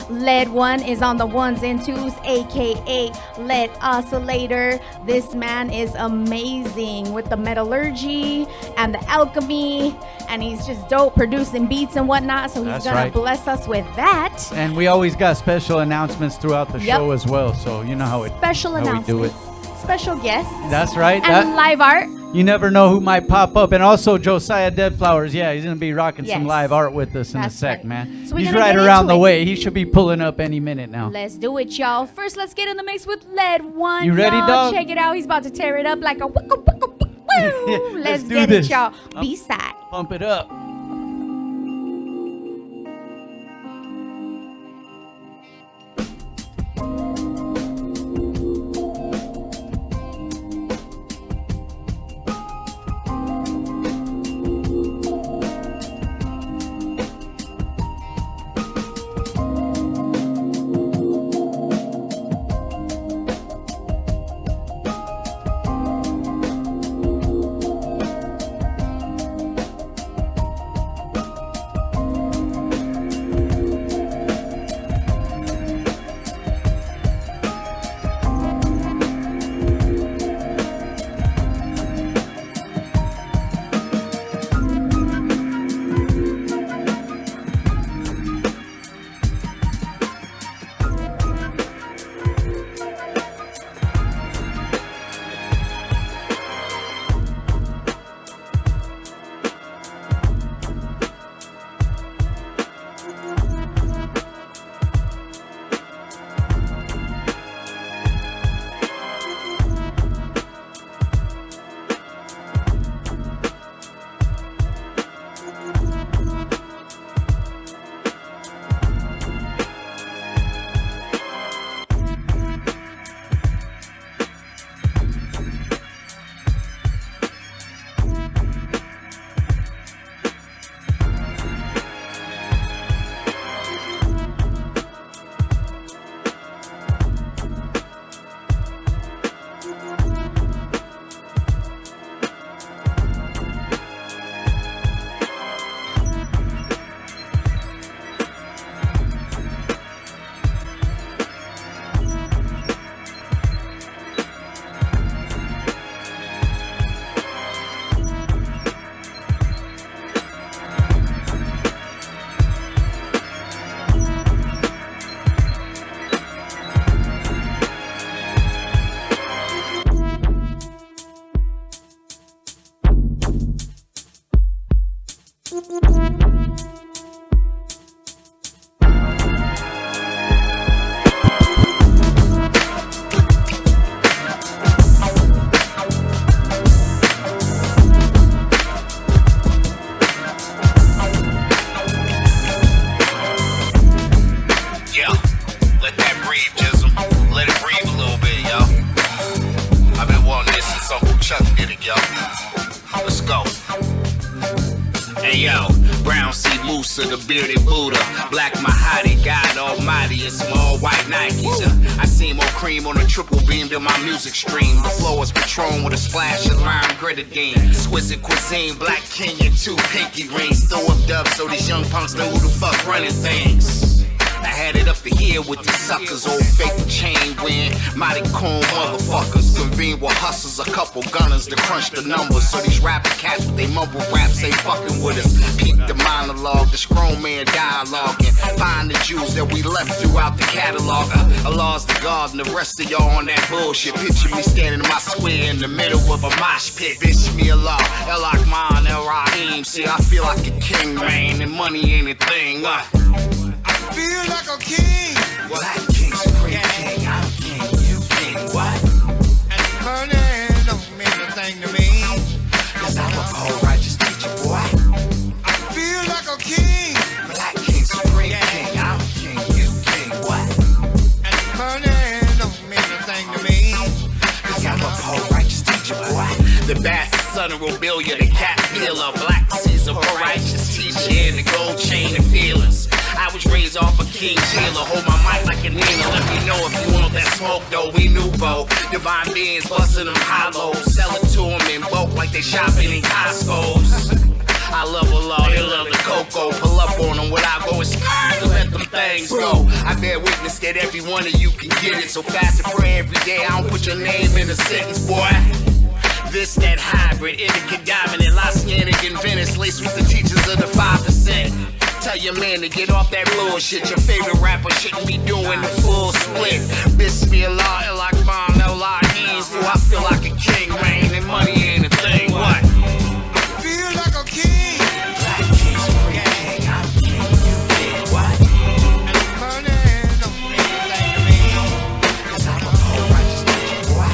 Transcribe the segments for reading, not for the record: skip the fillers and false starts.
Lead One is on the ones and twos, aka Lead Oscillator. This man is amazing with the metallurgy and the alchemy, and he's just dope producing beats and whatnot, so he's gonna bless us with that. And we always got special announcements throughout the show as well, so you know how we do it. Special guests. That's right. And live art. You never know who might pop up. And also Josiah Deadflowers. Yeah, he's going to be rocking some live art with us in a sec, man. So he's right around the way. He should be pulling up any minute now. Let's do it, y'all. First, let's get in the mix with Lead One. You ready, dog? Check it out. He's about to tear it up like a wicka, wicka, wicka, woo. Let's get it, y'all. B-side. Pump it up. The bearded Buddha, black Mahadi, God Almighty, and small white Nikes. I see more cream on a triple beam than my music stream. The flow is Patron with a splash of lime grenadine. Exquisite cuisine, black Kenyan, 2 pinky rings. Throw up dubs so these young punks know who the fuck running things. I had it up to here with these suckers, old fake chain win, mighty cool motherfuckers. Convene with hustlers, a couple gunners to crunch the numbers. So these rapper cats with they mumble raps ain't fucking with us. Peep the monologue, this grown man dialoguing. Find the Jews that we left throughout the catalog. Allah's the God and the rest of y'all on that bullshit. Picture me standing in my square in the middle of a mosh pit. Bitch me Allah, El Akman, El Rahim. See, I feel like a king, man, and money ain't a thing. I feel like a king. Black king, supreme king, I'm king, you king, what? And money don't mean a thing to me. Cause I'm a cold righteous teacher, boy. I feel like a king. Black king, supreme king, I'm king, you king, what? And money don't mean a thing to me. Cause I'm a cold righteous teacher, boy. The bastard son of Robelia, the cat peeler, black Caesar, righteous teacher, and the gold chain and feelings. I was raised off a King Taylor. Hold my mic like a Nina. Let me know if you want that smoke, though. We nouveau. Divine beings busting them hollows. Sell it to them in bulk like they shopping in Costco's. I love a law, they love the cocoa. Pull up on them without going skirt to let them things go. I bear witness that every one of you can get it. So fast and pray every day, I don't put your name in a sentence, boy. This, that hybrid, indica dominant, Los Angeles, Venice, laced with the teachers of the 5%. Tell your man to get off that bullshit. Your favorite rapper shouldn't be doing the full split. Bismillah, like bomb, no lie, so I feel like a king, man, and money ain't a thing. What? Feel like a king. Black kings, king, I'm king, you king, what? And money don't mean a thing to me. 'Cause I'm a whole righteous nigga, boy.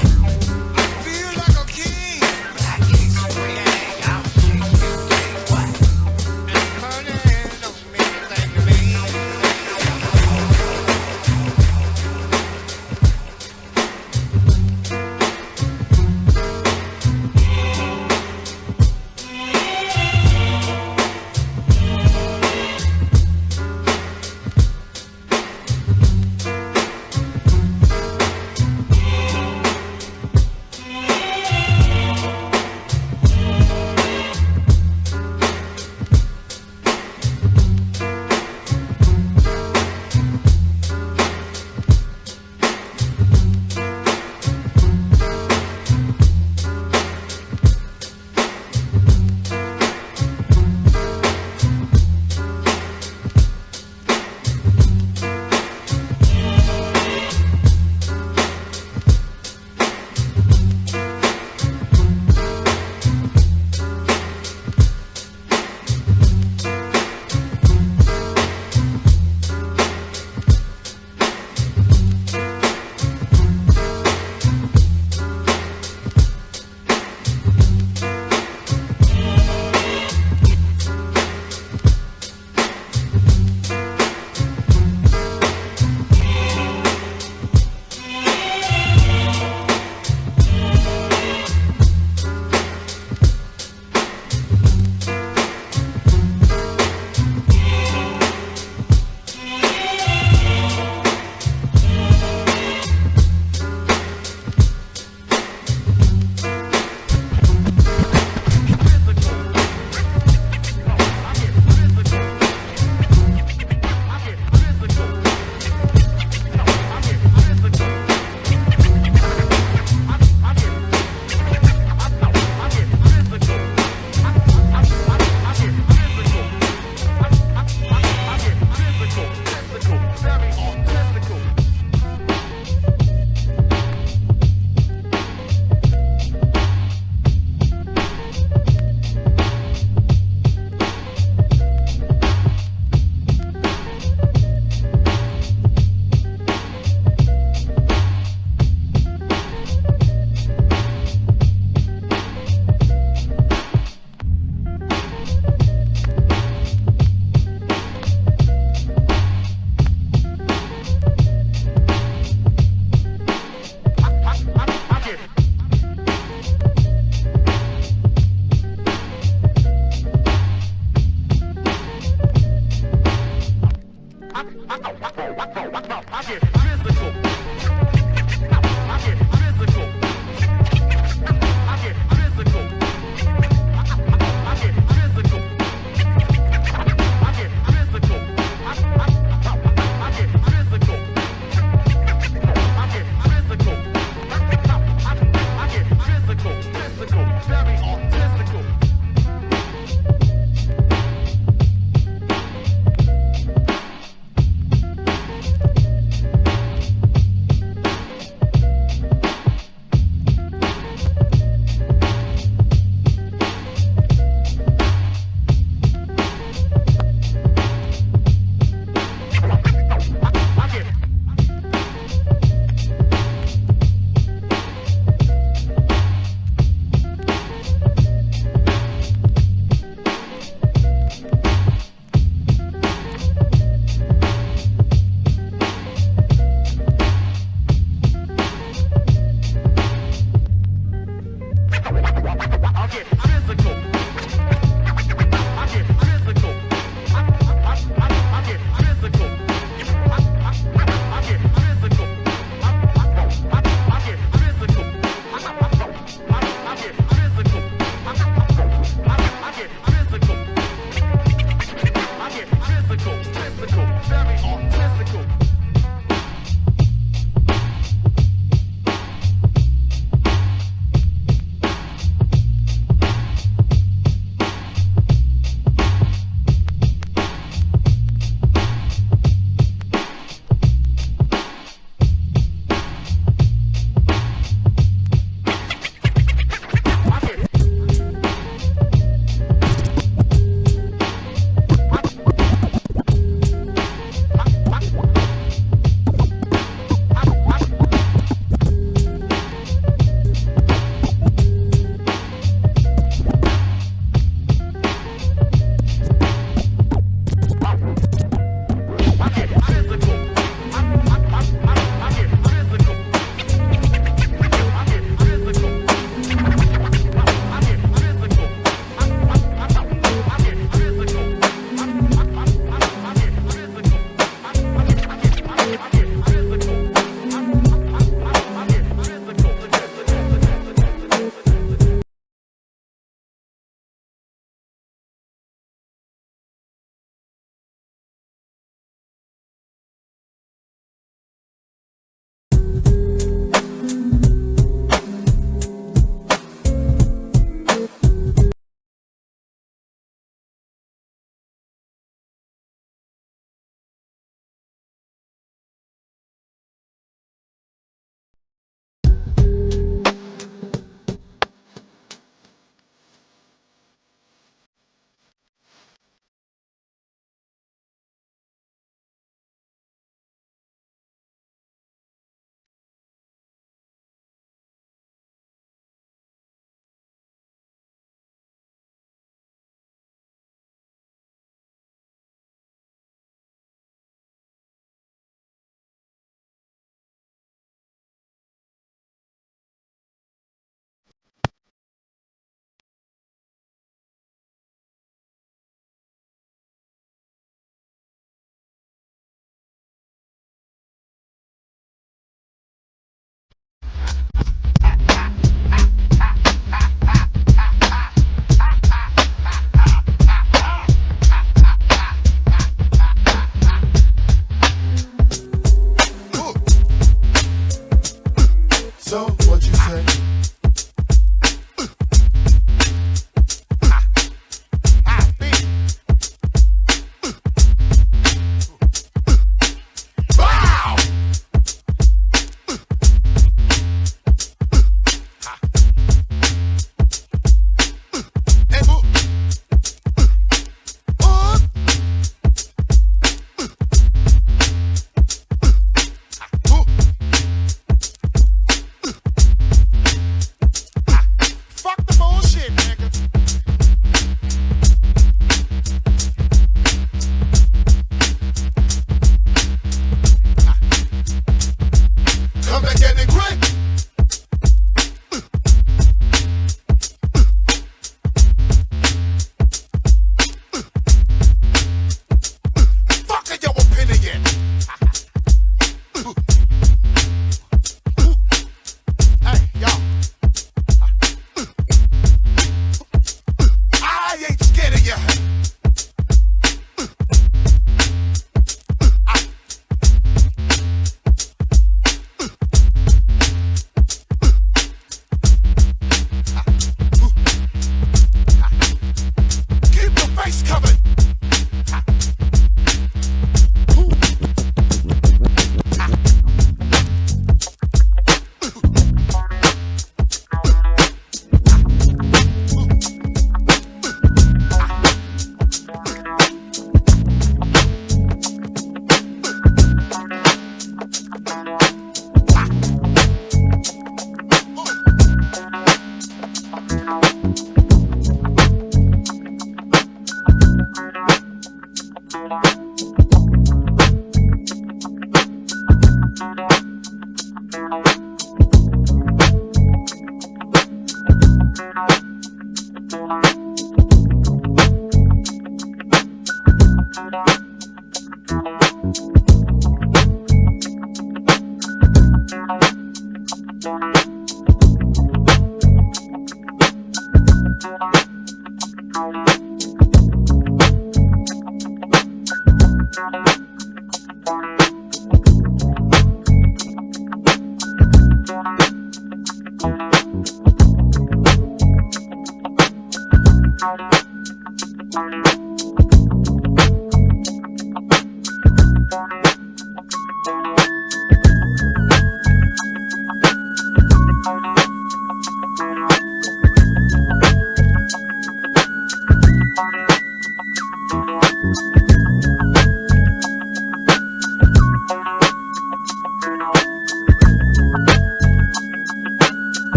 Feel like a king. Black kings, king, I'm king, you king, what? And money don't mean a thing to me.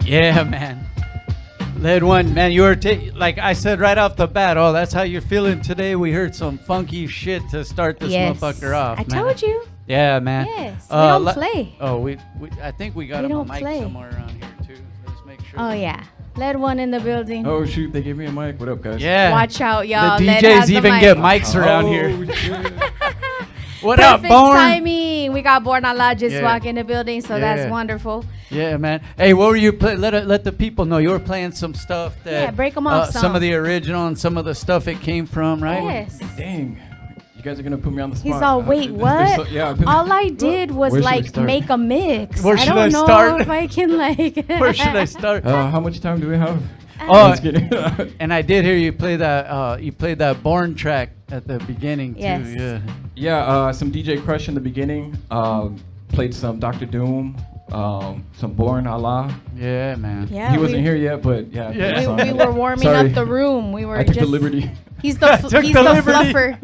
Yeah, man. Led one, man. You were like I said right off the bat. Oh, that's how you're feeling today. We heard some funky shit to start this motherfucker off. I told you. Yeah, man. Yes, we don't play. Oh, we I think we got a mic somewhere around here too. Let's make sure. Oh yeah, Led one in the building. Oh shoot, they gave me a mic. What up, guys? Yeah. Watch out, y'all. The Led DJs has even mic. get mics around here. What Perfect up, Born? timing. We got Born Allah just walk in the building, so Yeah. that's wonderful. Yeah, man. Hey, what were you playing? Let the people know you were playing some stuff that break 'em off some some. of the original and some of the stuff it came from, right? Yes. Dang. You guys are gonna put me on the spot. He's all, wait, what? All I did was Where should we like start? make a mix. Where I should don't I know start? if I can like. Where should I start? How much time do we have? Oh, Just kidding. and I did hear you play that. You played that Born track at the beginning Yes. too. Yeah. Yeah, some DJ Crush in the beginning. Played some Dr. Doom, some Born Allah. Yeah, man. Yeah, He wasn't here yet, but yeah. Yeah. that's We were warming Sorry. up the room. We were I took just. the liberty. He's the Took he's the the liberty. fluffer.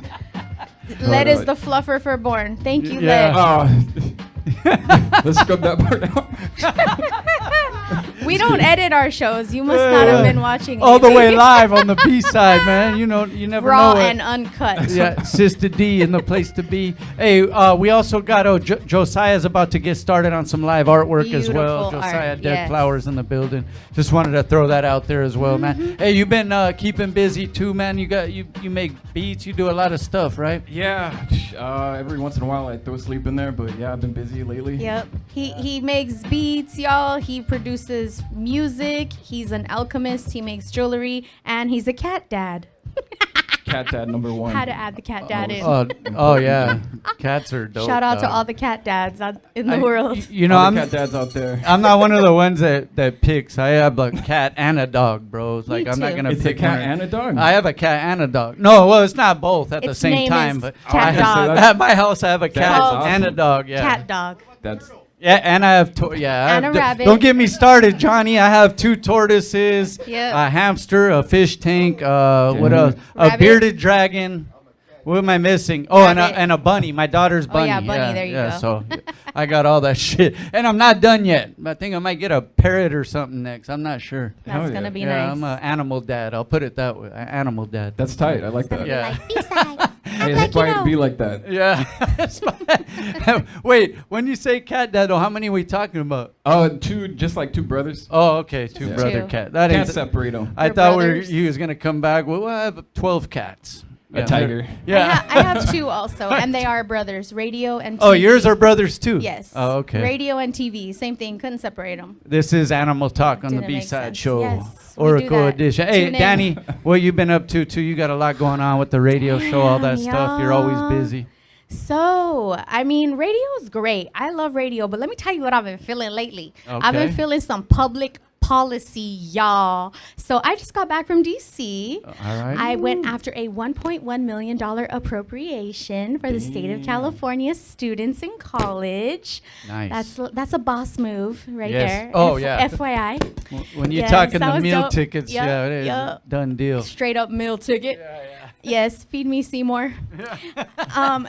Led is the fluffer for Born. Thank you, Yeah. Led. Let's scrub that part out. We don't edit our shows. You must not have been watching All the it. way live on the B side, man. You know, you never Raw know. and uncut. Yeah, Sister D in the place to be. Hey, we also got Josiah's about to get started on some live artwork as well. Beautiful Josiah art, Dead yes. Flowers in the building. Just wanted to throw that out there as well, man. Hey, you've been keeping busy too, man. You make beats. You do a lot of stuff, right? Yeah, every once in a while I throw sleep in there, but yeah, I've been busy lately. Yep. He makes beats, y'all. He produces music. He's an alchemist. He makes jewelry, and he's a cat dad. Cat dad number one. Had to add the cat dad in. Oh yeah, cats are dope. Shout out to dog. all the cat dads in the world. You know, All I'm the cat dads out there. I'm not one of the ones that picks. I have a cat and a dog, bro. It's like I'm not too. gonna It's a pick cat one. and a dog. I have a cat and a dog. No, well, it's not both at the Its same name time, is but cat I dog. at my house I have a cat awesome. and a dog. Yeah. Cat dog. That's Yeah, and I have I And have a rabbit. Don't get me started, Johnny. I have 2 tortoises, Yep. a hamster, a fish tank. What else? A Rabbit. bearded dragon. What am I missing? Oh, and Rabbit. a bunny. My daughter's bunny. yeah, bunny, there you go. So I got all that shit, and I'm not done yet. I think I might get a parrot or something next. I'm not sure. That's Hell gonna yeah. be Yeah, nice. I'm an animal dad. I'll put it that way. Animal dad. That's tight. I like that. Yeah. I aspire to be like that. Yeah. Wait, when you say cat dad, how many are we talking about? Just like two brothers. Oh, okay, 2 Yeah. brother Two. cat. That Can't ain't. separate them. I They're thought brothers. he was gonna come back. Well, I have 12 cats. A tiger. Yeah. I have 2 also, and they are brothers. Radio and TV. Oh, yours are brothers too. Yes. Oh, okay. Radio and TV, same thing. Couldn't separate them. This is Animal Talk on the Didn't make B-Side sense. Show. Yes, we do Oracle that. Edition. Hey, Tune in. Danny, what you been up to too? You got a lot going on with the radio show, all that stuff. You're always y'all. busy. So, I mean, radio is great. I love radio, but let me tell you what I've been feeling lately. I've been Okay. feeling some public policy, y'all. So I just got back from DC. All right. I went after a $1.1 million appropriation for the state of California students in college. Nice. That's a boss move right Yes. there. Oh, yeah. FYI. When you're Yes, talking that the was meal dope. tickets, Yup, yeah, it is yup. done deal. Straight up meal ticket. Yes, feed me Seymour.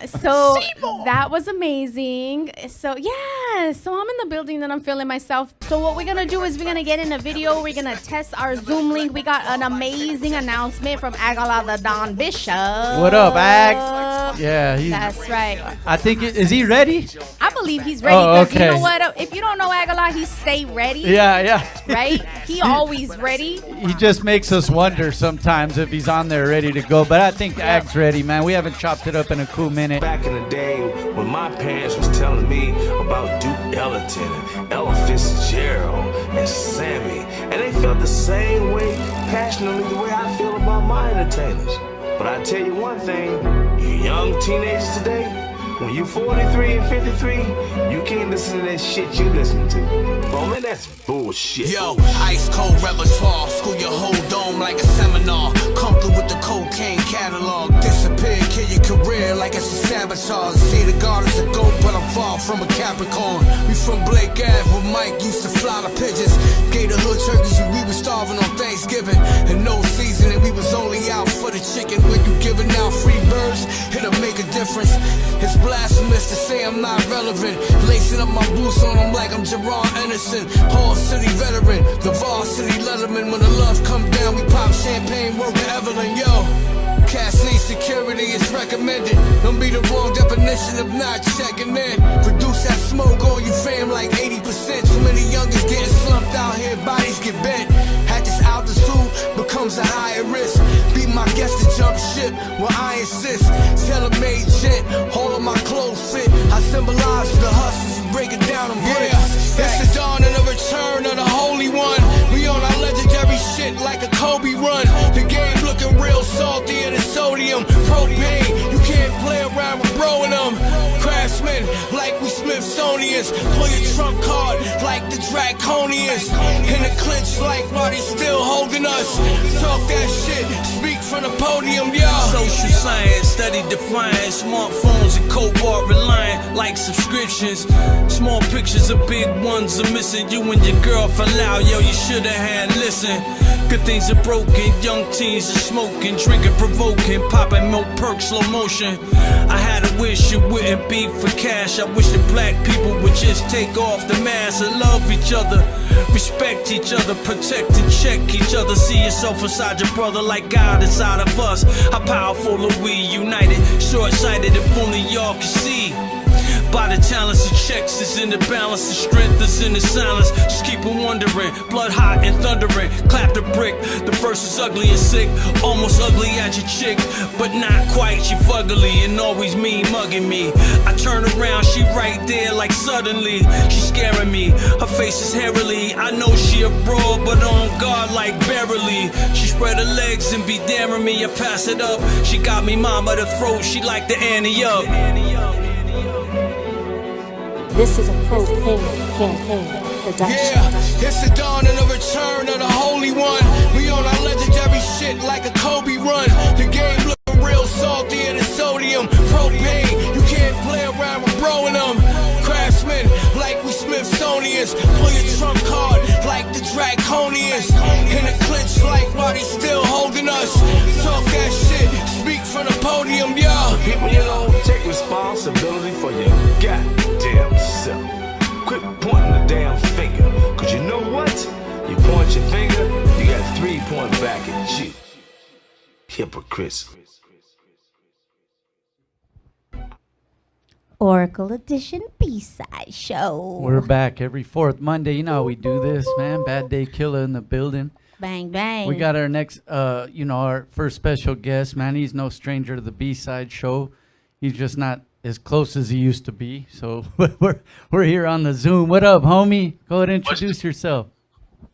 So that was amazing. So yeah, so I'm in the building and I'm feeling myself. So what we're gonna do is we're gonna get in a video. We're gonna test our Zoom link. We got an amazing announcement from Agallah The Don Bishop. What up, Ag? Yeah, That's right. I think is he ready? I believe he's ready. Oh, 'Cause you know okay. what? If you don't know Agallah, he stay ready. Yeah. Right? He always ready. He just makes us wonder sometimes if he's on there ready to go. But I think Ag's ready, man. We haven't chopped it up in a cool minute. Back in the day when my parents was telling me about Duke Ellington and Ella Fitzgerald and Sammy, and they felt the same way passionately the way I feel about my entertainers. But I tell you one thing, you young teenagers today, when you 43 and 53, you can't listen to that shit you listen to. Bro, man, that's bullshit. Yo, ice cold repertoire, school your whole dome like a seminar. Come through with the cocaine catalog, disappear, kill your career like it's a sabotage. See the God is a goat, but I'm far from a Capricorn. We from Blake Ave, where Mike used to fly the pigeons. Gave the hood turkeys, and we was starving on Thanksgiving. And no seasoning, we was only out for the chicken. When you giving out free birds, it'll make a difference. It's blasphemous to say I'm not relevant. Lacing up my boots on them like I'm Jerron Anderson. listen. Hall City veteran, the varsity letterman. When the love come down, we pop champagne, word to Evelyn, yo. Cats need security, it's recommended. Don't be the wrong definition of not checking in. Reduce that smoke on you fam like 80%. Too many youngers getting slumped out here, bodies get bent. At this altitude becomes a higher risk. Be my guest to jump ship where I insist. Tailor-made gent, all of my clothes fit. I symbolize the hustlers and break it down on bricks. It's the dawn and the return of the Holy One. We on our legendary shit like a Kobe run. The game looking real salty and it's sodium. Propane, you can't play around with bro and them. Craftsmen like we Smithsonians. Pull your trump card like the Draconians. In the clinch like why they still holding us. Talk that shit, speak from the podium, y'all. Social science, study defying. Smartphones and cobalt relying like subscriptions. Small pictures of big ones are missing. You and your girl fell out, yo, you shoulda had listen. Good things are broken, young teens are smoking, drinking, provoking, popping milk perks, slow motion. I had a wish it wouldn't be for cash. I wish that black people would just take off the mask and love each other, respect each other, protect and check each other. See yourself inside your brother like God inside of us. How powerful are we united? Short-sighted if only y'all can see. By the talents and checks is in the balance, the strength is in the silence. Just keep on wondering, blood hot and thundering. Clap the brick, the verse is ugly and sick. Almost ugly at your chick, but not quite. She fugly and always mean mugging me. I turn around, she right there like suddenly. She's scaring me, her face is hairily. I know she a broad, but on guard like barely. She spread her legs and be daring me. I pass it up, she got me mama the throat. She like the Annie up. This is a propane campaign production. Yeah, it's the dawn and the return of the Holy One. We on our legendary shit like a Kobe run. The game looking real salty and it's sodium. Propane, you can't play around with bro and them. Craftsmen like we Smithsonians. Pull your trump card like the Draconians. In the clinch like why they still holding us. Talk that shit, speak from the podium, y'all. People, you know, take responsibility for your goddamn self. Quit pointing the damn finger, cause you know what? You point your finger, you got 3 pointing back at you. Hypocrites. Oracle Edition B-side show. We're back every fourth Monday. You know how we do this, man. Bad Day Killer in the building. Bang, bang. We got our next, our first special guest, man. He's no stranger to the B-side show. He's just not as close as he used to be. So we're here on the Zoom. What up, homie? Go ahead and introduce yourself.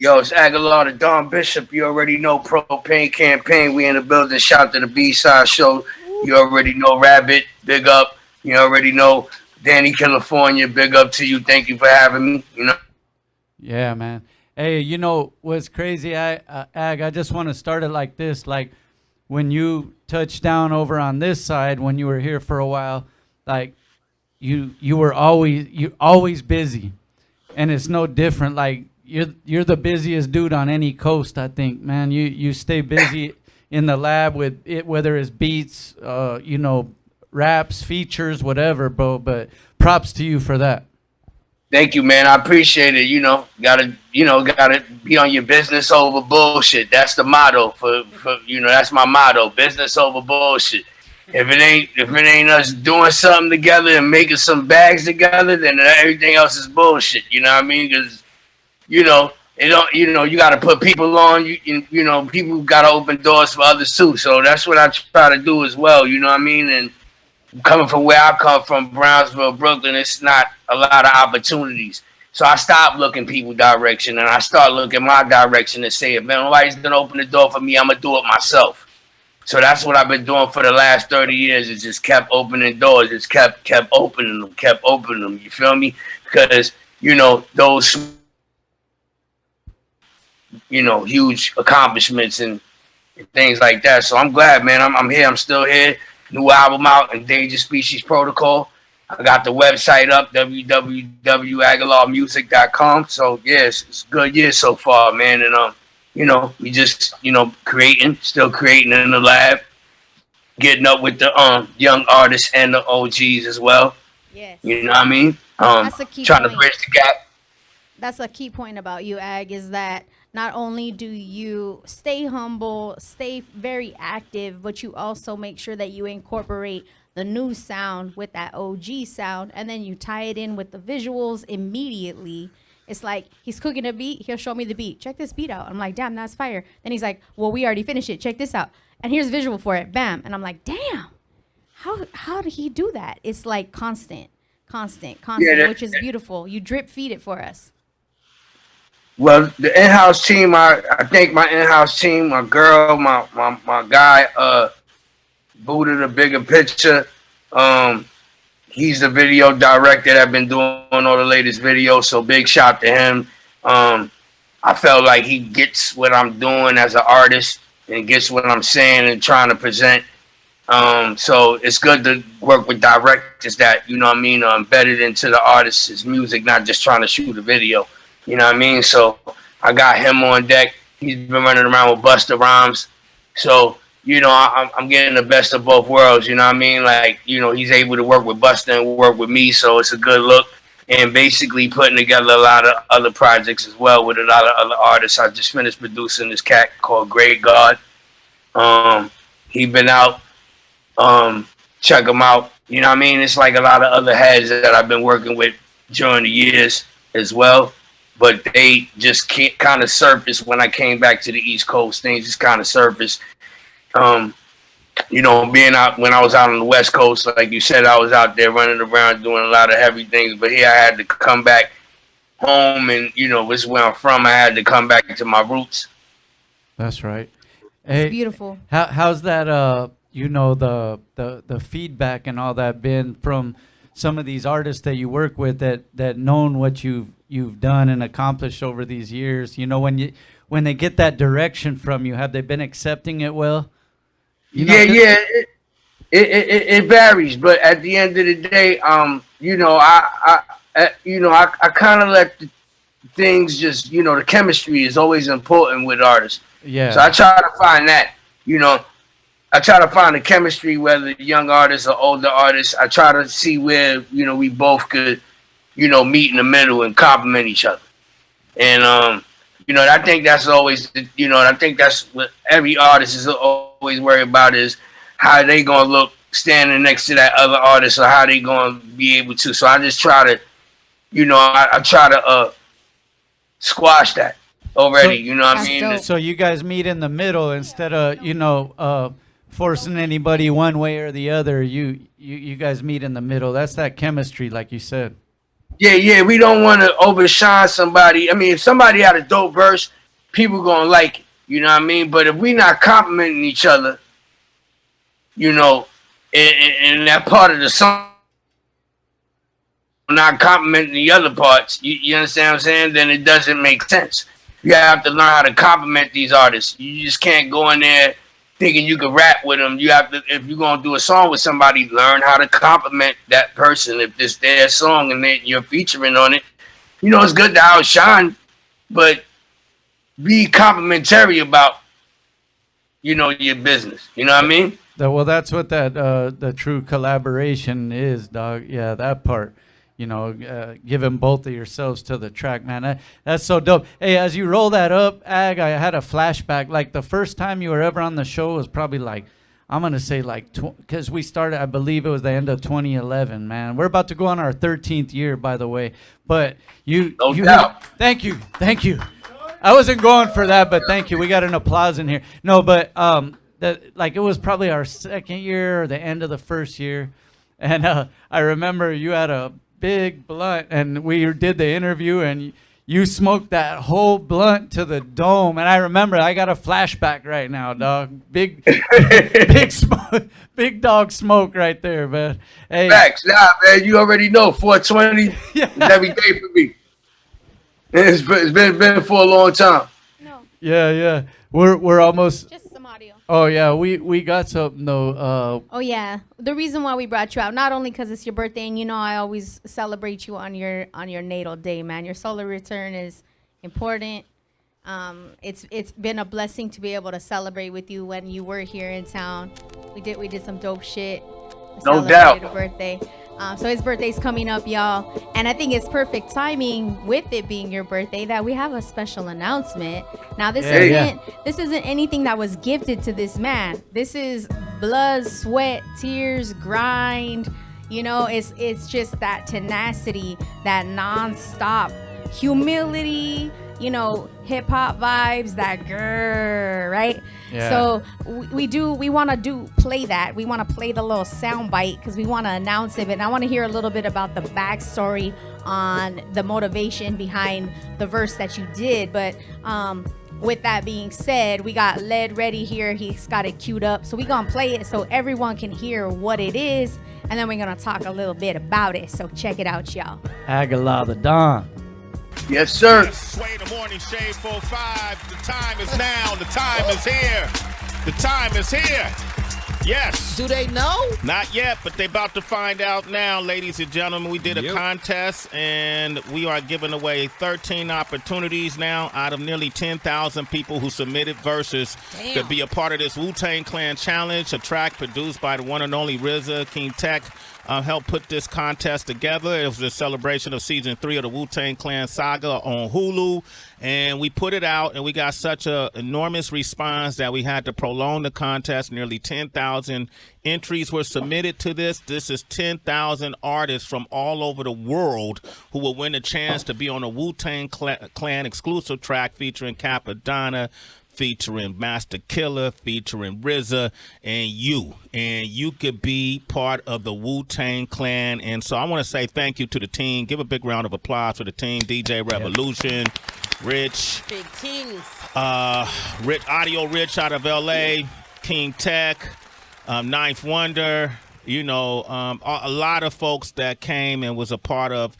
Yo, it's Agallah The Don Bishop. You already know Propane Campaign. We in the building. Shout to the B-side show. You already know Rabbit. Big up. You already know Dani, Killafournya. Big up to you. Thank you for having me. You know. Yeah, man. Hey, you know what's crazy, Ag? I just want to start it like this. Like when you touched down over on this side, when you were here for a while, like you were always busy, and it's no different. Like you're the busiest dude on any coast, I think, man. You stay busy in the lab with it, whether it's beats, raps, features, whatever, bro. But props to you for that. Thank you, man. I appreciate it. Gotta be on your business over bullshit. That's the motto for that's my motto. Business over bullshit. If it ain't us doing something together and making some bags together, then everything else is bullshit. You know what I mean? Because you gotta put people on. People gotta open doors for others too. So that's what I try to do as well. You know what I mean? And coming from where I come from, Brownsville, Brooklyn, it's not a lot of opportunities. So I stopped looking people direction and I start looking my direction and say, if nobody's gonna open the door for me, I'm gonna do it myself. So that's what I've been doing for the last 30 years. Is just kept opening doors. It's kept opening them. You feel me? Because those huge accomplishments and things like that. So I'm glad, man. I'm here. I'm still here. New album out, Endangered Species Protocol. I got the website up, www.agallahmusic.com. So yes, it's a good year so far, man. And we just still creating in the lab, getting up with the young artists and the OGs as well. Yes. You know what I mean? That's a key trying point. to bridge the gap. that's a key point about you, Ag, is that not only do you stay humble, stay very active, but you also make sure that you incorporate the new sound with that OG sound, and then you tie it in with the visuals immediately. It's like he's cooking a beat, he'll show me the beat. Check this beat out. I'm like, damn, that's fire. Then he's like, well, we already finished it. Check this out. And here's visual for it. Bam. And I'm like, damn, how did he do that? It's like constant, Yeah, which is beautiful. You drip feed it for us. Well, the in-house team, I think my in-house team, my girl, my guy, Buddha the Bigger Picture. He's the video director that been doing all the latest videos, so big shout to him. I felt like he gets what I'm doing as an artist and gets what I'm saying and trying to present. So it's good to work with directors that, you know what I mean, are embedded into the artist's music, not just trying to shoot a video. You know what I mean? So I got him on deck. He's been running around with Busta Rhymes. So, you know, I'm getting the best of both worlds. You know what I mean? Like, you know, he's able to work with Busta and work with me. So it's a good look. And basically putting together a lot of other projects as well with a lot of other artists. I just finished producing this cat called Great God. He been out. Check him out. You know what I mean? It's like a lot of other heads that I've been working with during the years as well. But they just kind of surfaced when I came back to the East Coast. Things just kind of surfaced. You know, being out when I was out on the West Coast, like you said, I was out there running around doing a lot of heavy things. But here I had to come back home, and you know, this is where I'm from. I had to come back to my roots. That's right. It's beautiful. How's that? You know, the feedback and all that been from some of these artists that you work with that known what you've done and accomplished over these years. You know, when they get that direction from you, have they been accepting it well? You know, it varies, but at the end of the day, you know, I kind of let the things just, you know, the chemistry is always important with artists. Yeah. So I try to find that, you know, I try to find the chemistry, whether young artists or older artists. I try to see where, you know, we both could, you know, meet in the middle and complement each other. And, you know, I think that's always, you know, I think that's what every artist is always worried about is how they going to look standing next to that other artist or how they going to be able to. So I just try to, you know, I try to squash that already, you know what I mean? So you guys meet in the middle instead of, you know, forcing anybody one way or the other. You guys meet in the middle. That's that chemistry, like you said. Yeah, we don't want to overshine somebody. I mean, if somebody had a dope verse, people gonna like it. You know what I mean? But if we not complimenting each other, you know, in that part of the song, not complimenting the other parts, you understand what I'm saying? Then it doesn't make sense. You have to learn how to compliment these artists. You just can't go in there thinking you can rap with them. You have to, if you're gonna do a song with somebody, learn how to compliment that person. If it's their song and you're featuring on it, you know, it's good to outshine, but be complimentary about, you know, your business. You know what I mean? Well, that's what that the true collaboration is, dog. Yeah, that part. You know, giving both of yourselves to the track, man. That's so dope. Hey, as you roll that up, Ag, I had a flashback. Like the first time you were ever on the show was probably like, I'm going to say like, because we started, I believe it was the end of 2011, man. We're about to go on our 13th year, by the way. But you thank you. I wasn't going for that, but thank you. We got an applause in here. No, but like it was probably our second year or the end of the first year. And I remember you had a big blunt and we did the interview and you smoked that whole blunt to the dome. And I remember, I got a flashback right now, dog. Big smoke, big dog smoke right there, man. Hey. Facts, man, you already know 420 is every day for me. It's been for a long time. No. Yeah. We're almost. Just some audio. Oh yeah, we got something though. Oh yeah, the reason why we brought you out, not only because it's your birthday, and you know I always celebrate you on your natal day, man. Your solar return is important. It's been a blessing to be able to celebrate with you when you were here in town. We did some dope shit. No doubt. Your birthday. So his birthday's coming up, y'all. And I think it's perfect timing with it being your birthday that we have a special announcement. Now, this isn't anything that was gifted to this man. This is blood, sweat, tears, grind. You know, it's just that tenacity, that nonstop humility, you know, hip hop vibes, that grrr, right? Yeah. So we want to play that. We want to play the little sound bite because we want to announce it. And I want to hear a little bit about the backstory on the motivation behind the verse that you did. But with that being said, we got Led ready here. He's got it queued up. So we're going to play it so everyone can hear what it is. And then we're going to talk a little bit about it. So check it out, y'all. Agallah The Don. Yes, sir. Sway the morning shade 4-5. The time is now. The time is here. The time is here. Yes. Do they know? Not yet, but they about to find out now, ladies and gentlemen. We did a contest, and we are giving away 13 opportunities now out of nearly 10,000 people who submitted verses to be a part of this Wu-Tang Clan Challenge, a track produced by the one and only RZA. King Tech helped put this contest together. It was a celebration of season 3 of the Wu-Tang Clan saga on Hulu, and we put it out, and we got such an enormous response that we had to prolong the contest. Nearly 10,000 entries were submitted to this. This is 10,000 artists from all over the world who will win a chance to be on a Wu-Tang Clan exclusive track featuring Cappadonna, featuring Master Killer, featuring RZA, and you could be part of the Wu-Tang Clan. And so I want to say thank you to the team. Give a big round of applause for the team. DJ Revolution, Rich, big teams, Rich Audio Rich out of LA, King Tech, Ninth Wonder, you know, a lot of folks that came and was a part of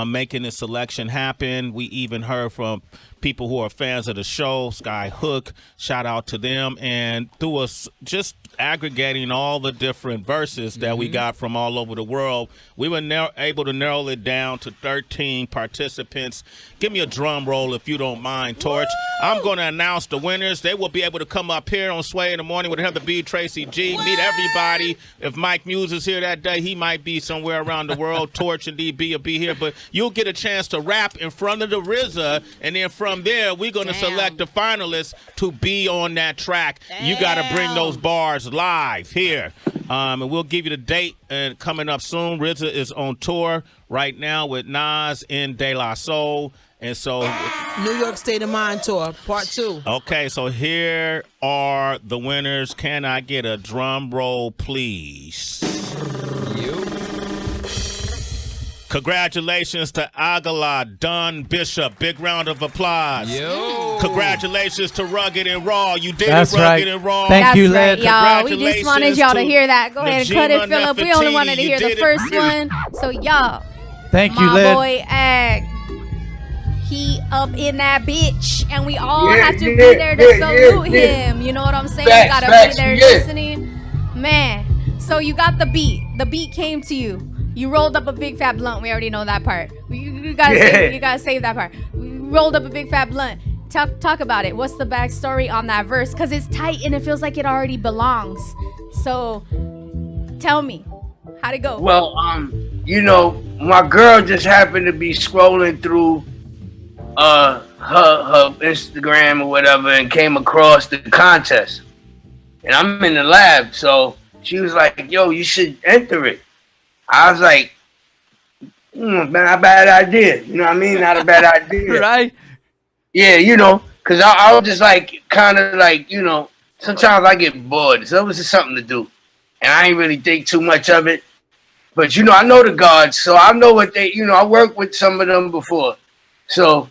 making this selection happen. We even heard from people who are fans of the show, Sky Hook, shout out to them, and through us just aggregating all the different verses that we got from all over the world, we were able to narrow it down to 13 participants. Give me a drum roll if you don't mind, Torch. Woo! I'm going to announce the winners. They will be able to come up here on Sway in the Morning with Heather B, Tracy G, meet everybody. If Mike Muse is here that day, he might be somewhere around the world. Torch and DB will be here, but you'll get a chance to rap in front of the RZA, and then from there, we're going to select the finalists to be on that track. You got to bring those bars live here. And we'll give you the date coming up soon. RZA is on tour right now with Nas in De La Soul. And so New York State of Mind Tour, Part 2. Okay, so here are the winners. Can I get a drum roll, please? Congratulations to Agallah Don Bishop. Big round of applause. Congratulations to Rugged and Raw. You did it, Rugged and Raw. Thank you, Led. Y'all. We just wanted y'all to hear that. Go ahead and cut it, Philip. We only wanted to hear the first one. So, y'all. Thank you, my Led. boy Ag. He up in that bitch, and we all have to be there to salute him. You know what I'm saying? You gotta be there listening. Man, so you got the beat. The beat came to you. You rolled up a big fat blunt. We already know that part. You gotta save that part. We rolled up a big fat blunt. Talk about it. What's the backstory on that verse? Because it's tight and it feels like it already belongs. So tell me, how'd it go? Well, you know, my girl just happened to be scrolling through her Instagram or whatever and came across the contest. And I'm in the lab, so she was like, yo, you should enter it. I was like, not a bad idea. You know what I mean? Not a bad idea. Right? Yeah, you know, because I was just like, kind of like, you know, sometimes I get bored. So it was just something to do. And I ain't really think too much of it. But, you know, I know the guards, so I know what they, you know, I worked with some of them before. So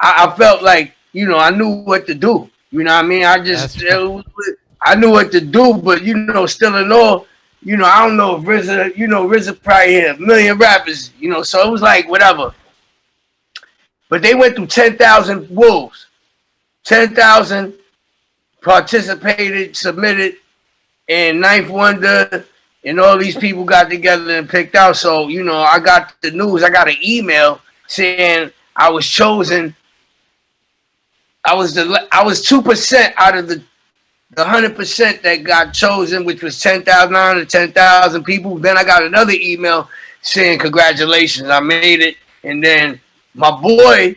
I felt like, you know, I knew what to do. You know what I mean? I knew what to do, but, you know, still in all, you know, I don't know if RZA, you know, RZA probably had 1 million rappers, you know, so it was like, whatever. But they went through 10,000 wolves. 10,000 participated, submitted, and Ninth Wonder and all these people got together and picked out. So, you know, I got the news. I got an email saying I was chosen. I was 2% out of the 100% that got chosen, which was 10,000 out of 10,000 people. Then I got another email saying congratulations, I made it. And then my boy,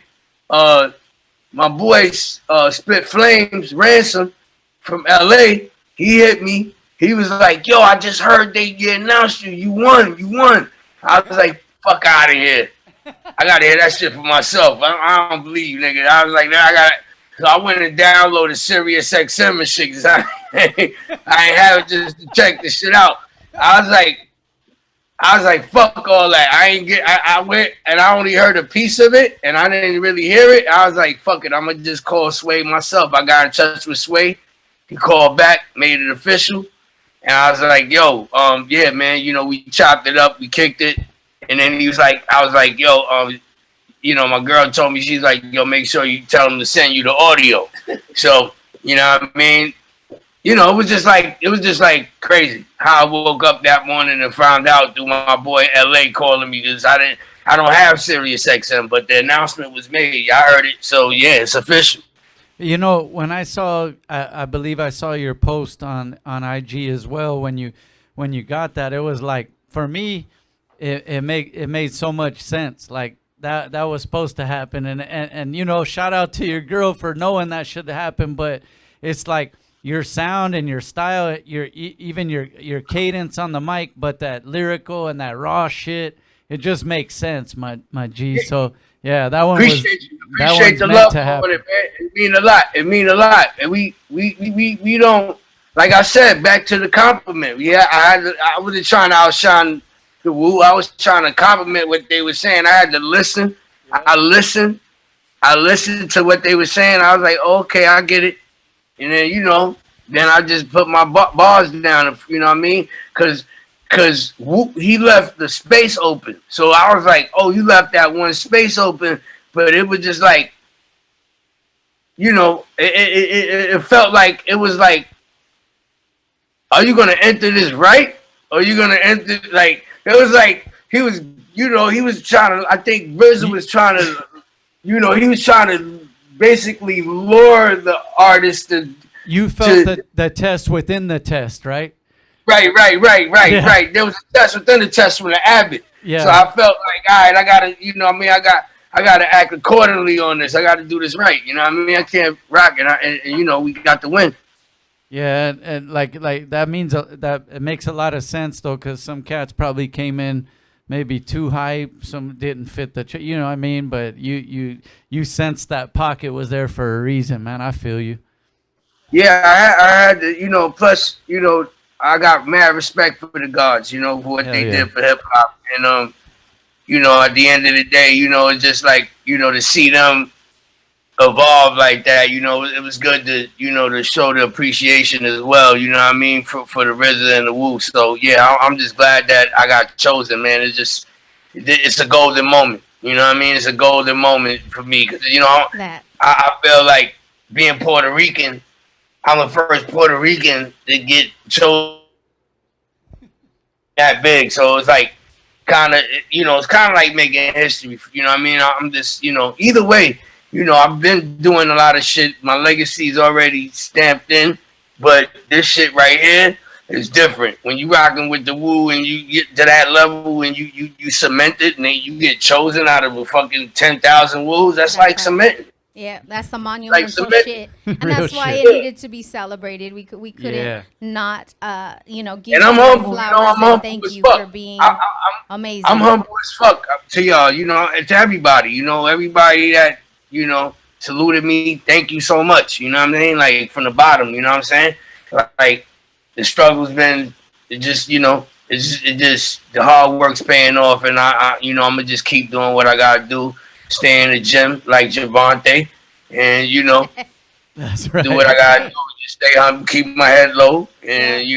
Spit Flames Ransom from LA, he hit me. He was like, yo, I just heard they announced you. You won. I was like, fuck out of here. I gotta hear that shit for myself. I don't believe you, nigga. I was like, so I went and downloaded Sirius XM and shit, 'cause I ain't have it just to check this shit out. I was like, fuck all that. I went and I only heard a piece of it and I didn't really hear it. I was like, fuck it, I'm gonna just call Sway myself. I got in touch with Sway. He called back, made it official. And I was like, yo, yeah, man, we chopped it up, we kicked it. And then I was like, yo, my girl told me, she's like, yo, make sure you tell them to send you the audio. So, you know what I mean? It was just like crazy how I woke up that morning and found out through my boy LA calling me, because I don't have Sirius XM, but the announcement was made. I heard it. So yeah, it's official. When I believe I saw your post on IG as well, when you got that, it was like, for me, it made so much sense. Like that was supposed to happen. And shout out to your girl for knowing that should happen. But it's like your sound and your style, even your cadence on the mic, but that lyrical and that raw shit, it just makes sense, my G. So yeah, that one appreciate the love for it, man. It mean a lot. And we don't, like I said, back to the compliment. I wasn't trying to outshine the woo. I was trying to compliment what they were saying. I had to listen. I listened to what they were saying. I was like, okay, I get it. And then, then I just put my bars down, you know what I mean? Because he left the space open. So I was like, oh, you left that one space open. But it was just like, it felt like, it was like, are you going to enter this right? Or are you going to enter, like, it was like, he was trying to, I think RZA was trying to, he was trying to basically lure the artist to. You felt the test within the test, right? Right. There was a test within the test from the Abbott. Yeah. So I felt like, all right, I gotta, I gotta act accordingly on this. I gotta do this right. You know what I mean? I can't rock it. And we got the win. Yeah, and like that means that it makes a lot of sense though, because some cats probably came in maybe too high, some didn't fit the, you know what I mean? But you sensed that pocket was there for a reason, man. I feel you. Yeah, I had to, plus, I got mad respect for the gods, for what they did for hip hop. And, at the end of the day, it's just like, to see them evolve like that, it was good to, to show the appreciation as well, you know what I mean, for the RZA and the Wu. So, yeah, I'm just glad that I got chosen, man. It's a golden moment, you know what I mean? It's a golden moment for me because, I feel like being Puerto Rican, I'm the first Puerto Rican to get chosen that big. So it's like kind of, it's kind of like making history. You know what I mean? I'm just, either way, I've been doing a lot of shit. My legacy is already stamped in, but this shit right here is different. When you rocking with the Wu and you get to that level and you cement it and then you get chosen out of a fucking 10,000 Wus, that's like cementing. Yeah, that's the monumental shit, and that's why it needed to be celebrated. We couldn't not, give and I'm humble, flowers. I'm humble thank as you fuck. for being amazing. I'm humble as fuck to y'all, and to everybody, everybody that saluted me. Thank you so much. You know what I mean? Like from the bottom. You know what I'm saying? Like the struggle's been, it just the hard work's paying off, and I'm gonna just keep doing what I gotta do. Stay in the gym like Javante, and that's right. Do what I gotta do. Just stay humble, keep my head low, and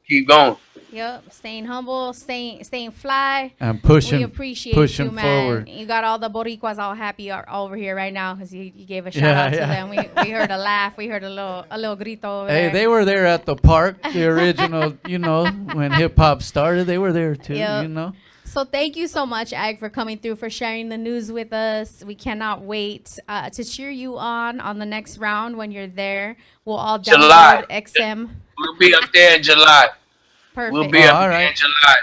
keep going. Yep, staying humble, staying fly, and pushing. We appreciate pushing you, man. Forward. You got all the Boricuas all happy over here right now because you gave a shout out to them. We heard a laugh, we heard a little grito over there. Hey, they were there at the park, the original. When hip hop started, they were there too. Yep. So thank you so much, Ag, for coming through, for sharing the news with us. We cannot wait to cheer you on the next round when you're there. We'll all download XM. We'll be up there in July. Perfect. We'll be up there in July.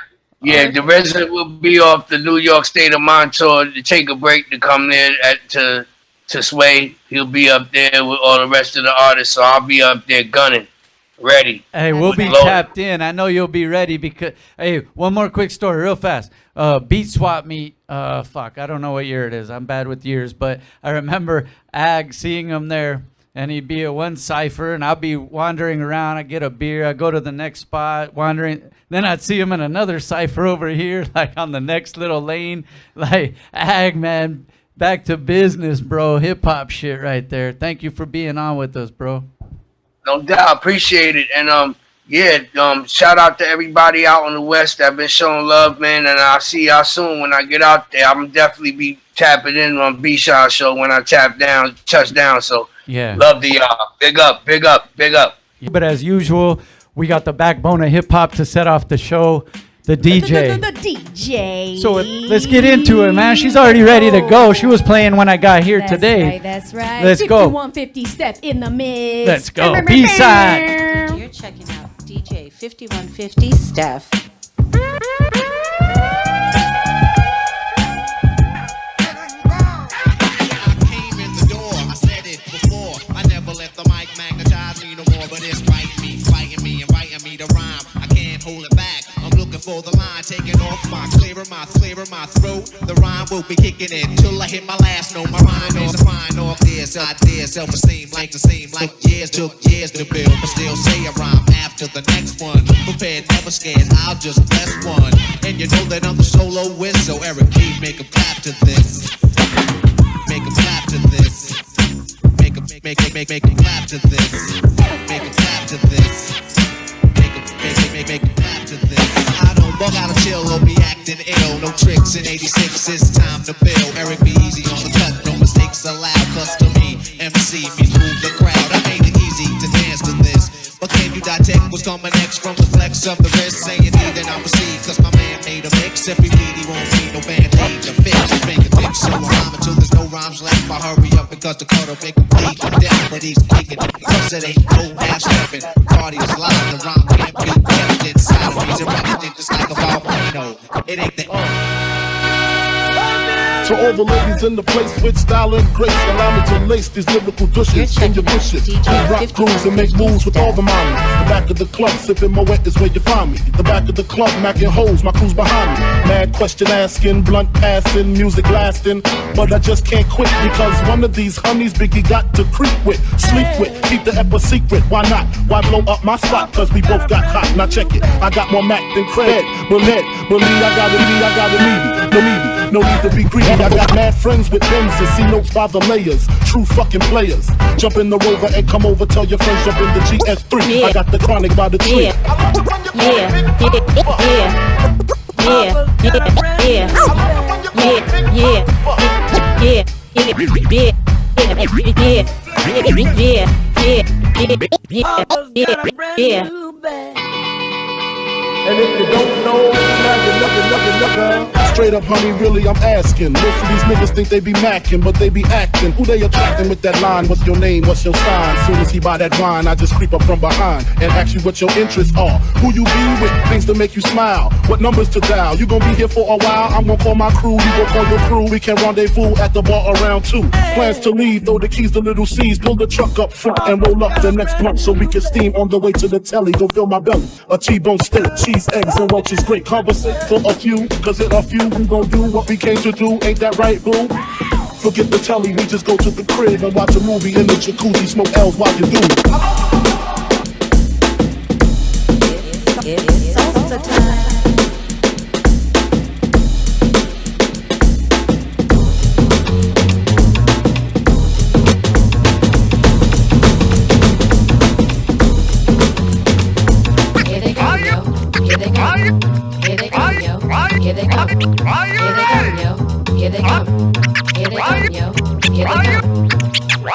Yeah, the resident will be off the New York State of Mind tour to take a break to come there to Sway. He'll be up there with all the rest of the artists, so I'll be up there gunning, ready. Hey, we'll be tapped in. I know you'll be ready because, hey, one more quick story real fast. Beat Swap Meet, fuck, I don't know what year it is. I'm bad with years, but I remember Ag seeing him there. And he'd be at one cipher, and I'd be wandering around. I'd get a beer. I'd go to the next spot, wandering. Then I'd see him in another cipher over here, like on the next little lane. Like, Ag, man, back to business, bro. Hip-hop shit right there. Thank you for being on with us, bro. No doubt. Appreciate it. And, shout out to everybody out on the West that been showing love, man. And I'll see y'all soon when I get out there. I'm definitely be tapping in on BSide show when I touch down. So, yeah, love the big up, big up, big up. But as usual, we got the backbone of hip hop to set off the show, the DJ. The DJ. So let's get into it, man. She's already ready to go. She was playing when I got here today. That's right. Let's go. 5150 Steph in the mix. Let's go. B-side. You're checking out DJ 5150 Steph. The mic magnetize me no more, but it's fighting me, inviting me to rhyme. I can't hold it back. I'm looking for the line, taking off my clearing my throat. The rhyme will be kicking in till I hit my last note. My mind is a fine off this idea, self-esteem like years took years to build, but still say a rhyme after the next one. Prepared, never scared. I'll just bless one, and you know that I'm the solo whiz. So Eric B, make a clap to this. Make a clap to this. Make a clap to this. Make a clap to this. Make a clap to this. I don't bug out of chill or be acting ill. No tricks in 86, it's time to build. Eric be easy on the cut, no mistakes allowed. Cause to me, MC means move the crowd. I made it easy to dance to this. But can you detect what's coming next from the flex of the wrist? Saying need then I'll proceed, cause my man made a mix. If he need, he won't need no band-aid to fix. Just make a fix, so I'm rhyming till there's no rhymes left. I hurry up because the cutter make him bleed to death. But he's kicking it, cause it ain't no half-stepping. Party is live, the rhyme can't be kept inside of me. He's erupting just like a volcano. It ain't the To all the ladies in the place with style and grace, allow me to lace these lyrical douches in your bushes. We rock grooves and make moves with all the mommies. The back of the club, sipping my wet is where you find me. The back of the club, macking hoes, my crew's behind me. Mad question asking, blunt passing, music lasting. But I just can't quit because one of these honeys Biggie got to creep with, sleep with, keep the ep a secret. Why not? Why blow up my spot? Cause we both got hot. Now check it. I got more Mac than cred. Believe I got it, no need to be greedy. I got mad friends with Benz and see notes by the layers. True fucking players. Jump in the Rover and come over. Tell your friends jump in the GS3. Yeah. I got the chronic by the tree. And if you don't know, now you know. Straight up, honey, really, I'm asking. Most of these niggas think they be macking, but they be acting. Who they attracting with that line? What's your name? What's your sign? Soon as he buy that wine, I just creep up from behind and ask you what your interests are. Who you be with? Things to make you smile. What numbers to dial? You gonna be here for a while? I'm gonna call my crew. You gon' call your crew. We can rendezvous at the bar around 2. Plans to leave, throw the keys to little C's. Pull the truck up front and roll up the next blunt so we can steam on the way to the telly. Go fill my belly. A T-bone steak, cheese, eggs, and roaches. Great conversation for a few, cause in a few we gon' do what we came to do. Ain't that right, boo? Forget the telly, we just go to the crib and watch a movie in the jacuzzi, smoke L's while you do. It's salsa time.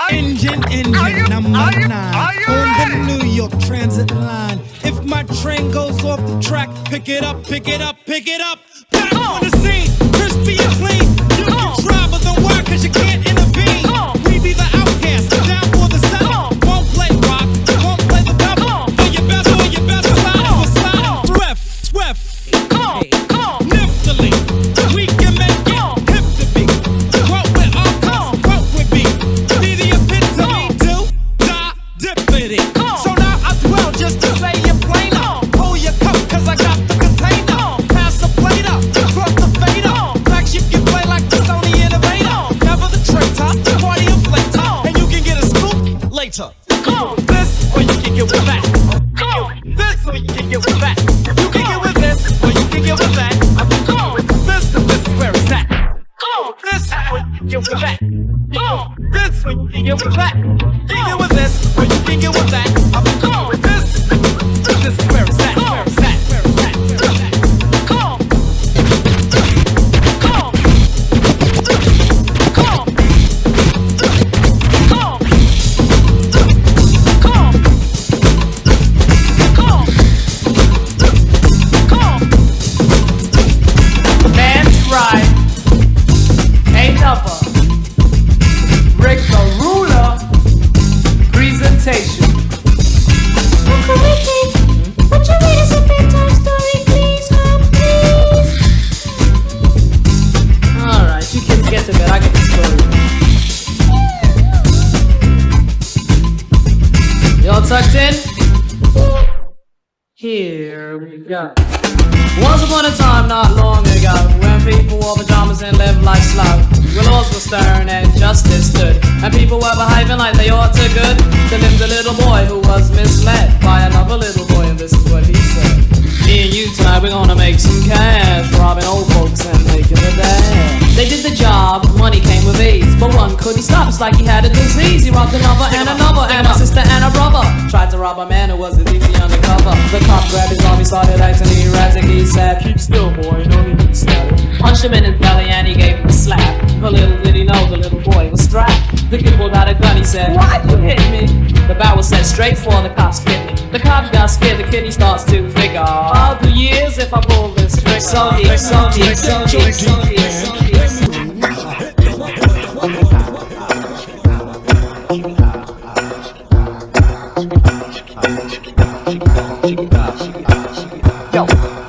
Engine number 9 on the New York Transit line. If my train goes off the track, pick it up, pick it up, pick it up. Back on the scene, crispy and clean. You can try, but don't worry, cause you can't intervene. We be the outcasts, down for the sound. Won't play rock, won't play the devil. Do your best, slide, swift. enter. Come on, this or you can get with that. Come on, this or you can get with that. You can get with this or you can get with that. Come on, this is where it's at. Come on, this or you can get with that. Come on, this or you can get with that. You can get with this or you can get with that. Come on, this is where it's at. Where it's at. Where it's at. Where it's at. Come on. Come on. Come on. Rick the Ruler presentation. Uncle Ricky, would you read us a bedtime story, please, please? Alright, you kids get to bed, I get the story. Y'all tucked in? Here we go. Once upon a time not long ago, when people wore pajamas and lived life slow, where laws were stern and justice stood, and people were behaving like they ought to good, there lived a little boy who was misled by another little boy, and this is what he said. Me and you tonight, we're gonna make some cash, robbing old folks and making a dash. They did the job, money came with ease, but one couldn't stop, it's like he had a disease. He robbed another and another, and a sister and a brother. Tried to rob a man who was easy undercover. The cop grabbed his arm, he started acting erratic. He said, keep still, boy, no need to stop. Punched him in his belly and he gave him a slap. But little did he know the little boy was strapped. The kid pulled out a gun, he said, why you hit me? The barrel was set straight for the cops hit me. The cop got scared, the kid he starts to figure, all the years if I pull this trick. So he, so he, so he, so he, so he.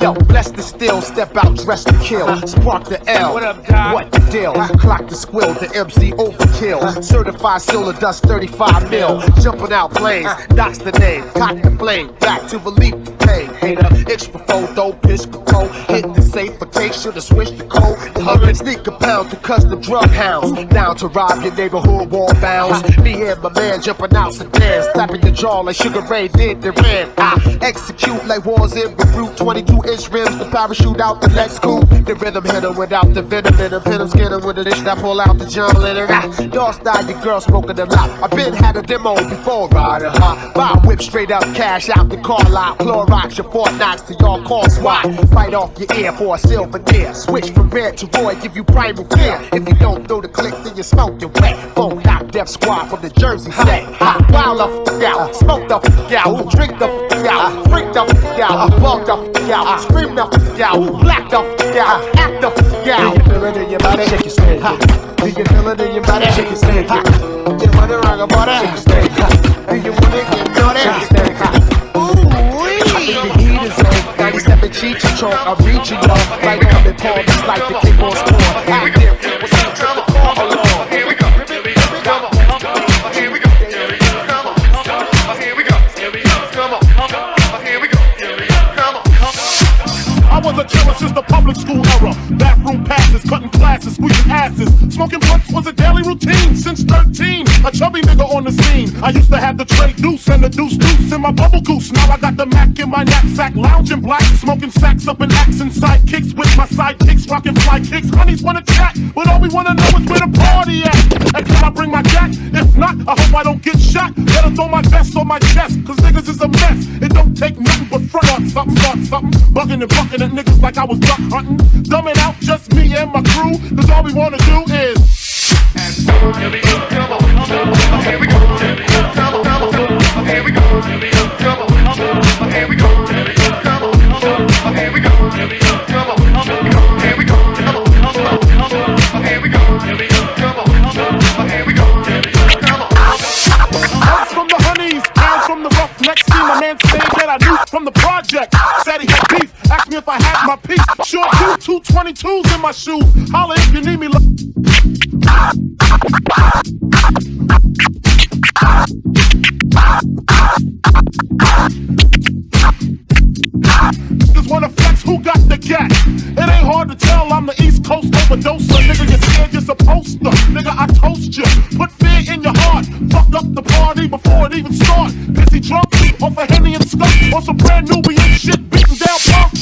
Yo, bless the still, step out, dress to kill, spark the L. What up, Doc? What the deal? Clock the squill, the MC overkill. Certified silver dust 35 mil. Jumping out planes, Doc's the name. Cock the flame, back to relief the pain. Hater, extra photo, pitch control. Hit the safe for take, should've switched the code. Hurry, sneak a pound to custom drug hounds. Down to rob your neighborhood wall bounds. Me and my man jumping out sedans, slapping your jaw like Sugar Ray did the ran. I execute like wars in Beirut, 22-inch rims, the parachute out the next scoop. The rhythm hit him without the venom in him. Hit him, skin him with a dish that pull out the John Lennon. Dog style, your girl smoking a lot. I been had a demo before riding hot. Buy a whip straight up, cash out the car lot. Clorox your Fort Knox to y'all call SWAT. Fight off your ear for a silver deer. Switch from red to Roy, give you primal fear. If you don't know the click, then you smoke your wet. Phone knock death squad from the Jersey set. Wild off the gal, smoked off the gal, drinked off the gal, freaked off the gal, bugged off the gal, screamed off the gal, blacked off the gal, act off the gal. Do you feel it in your body? Shake your snake. Do you feel it in your body? Shake your snake. You wanna rock a body? Shake your snake. Do you wanna get naughty? Shake your snake. Ooh-wee. The heat is on. 97 cheat you choke. I'm reaching y'all. Right up and palm. It's like the kick on score. Active. What's up? Try to call along. Here we go. Here we go. Come on. Here we go. Come on. Here we go. Here we go. Come on. Here we go. Come on. I was a terror since the public school era. Bathroom passes, cutting classes, squeezing asses. Smoking blunts was a daily routine since 13. A chubby nigga on the scene. I used to have the tray deuce and the deuce in my bubble goose. Now I got the Mac in my knapsack, lounging black, smoking sacks up in accent sidekicks with my sidekicks, rocking fly kicks. Honeys wanna chat, but all we wanna know is where the party at. And can I bring my gat? If not, I hope I don't get shot. Better throw my vest on my chest, cause niggas is a mess. It don't take nothing but front up something, start something. Bugging and bucking at niggas like I was duck hunting. Dumbing out just me and my crew, cause all we wanna do is. Here we go, come on, here we go, come on, come on, here we go, come on, here we go, come on, here we go, come on, here we go, come on, here we go, come on, here we go, come on. Ups from the honeys, down from the rough next scene. My man said that I knew from the project. Said he had beef, asked me if I had my piece. Sure do, 222s in my shoes. Holla if you need me. Niggas wanna flex, who got the gat? It ain't hard to tell, I'm the East Coast overdoser. Nigga, you're scared, you're supposed to. Nigga, I toast you. Put fear in your heart, fuck up the the party before it even starts. Busy drunk, off a Henny and skunk, or some brand Nubian shit beating down punk.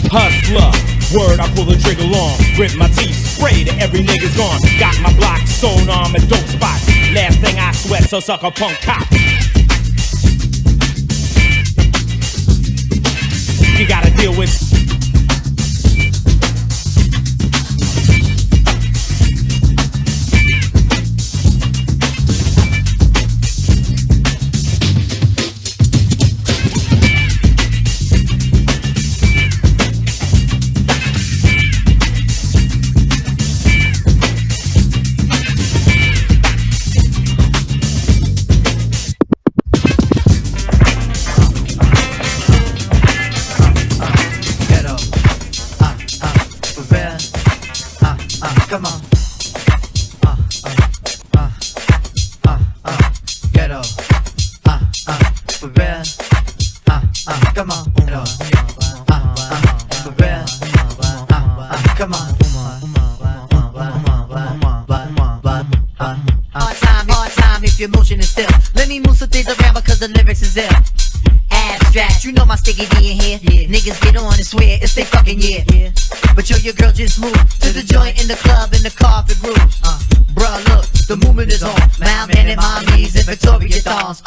Hustler, word, I pull the trigger long. Grit my teeth, spray to every nigga's gone. Got my block sewn on at dope spots. Last thing I sweat, so suck a punk cop. You gotta deal with. Come on. Ghetto. For real. Come on. Ghetto. For real. Come on. Hard time if your motion is still. Let me move some things around because the lyrics is ill. Abstract, you know my sticky D in here. Yeah. Niggas get on and swear it's they fucking year. Yeah. But yo, your girl just moved to the joint in the club in the car for grooves. Bruh, look, the movement is on. Mal-mannered mommies and Victoria dolls.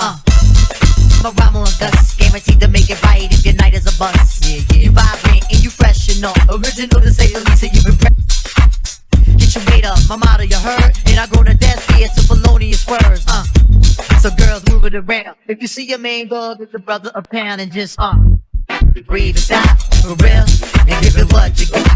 My rhyme on dust, guaranteed to make it right if your night is a bust. Yeah, yeah. You vibrant and you fresh and all. Original to say the least, and you've been get your weight up, my motto you heard. And I grow to death here to felonious words. So girls, move it around. If you see your main dog, give the brother a pound and just breathe and stop for real and give it what you got.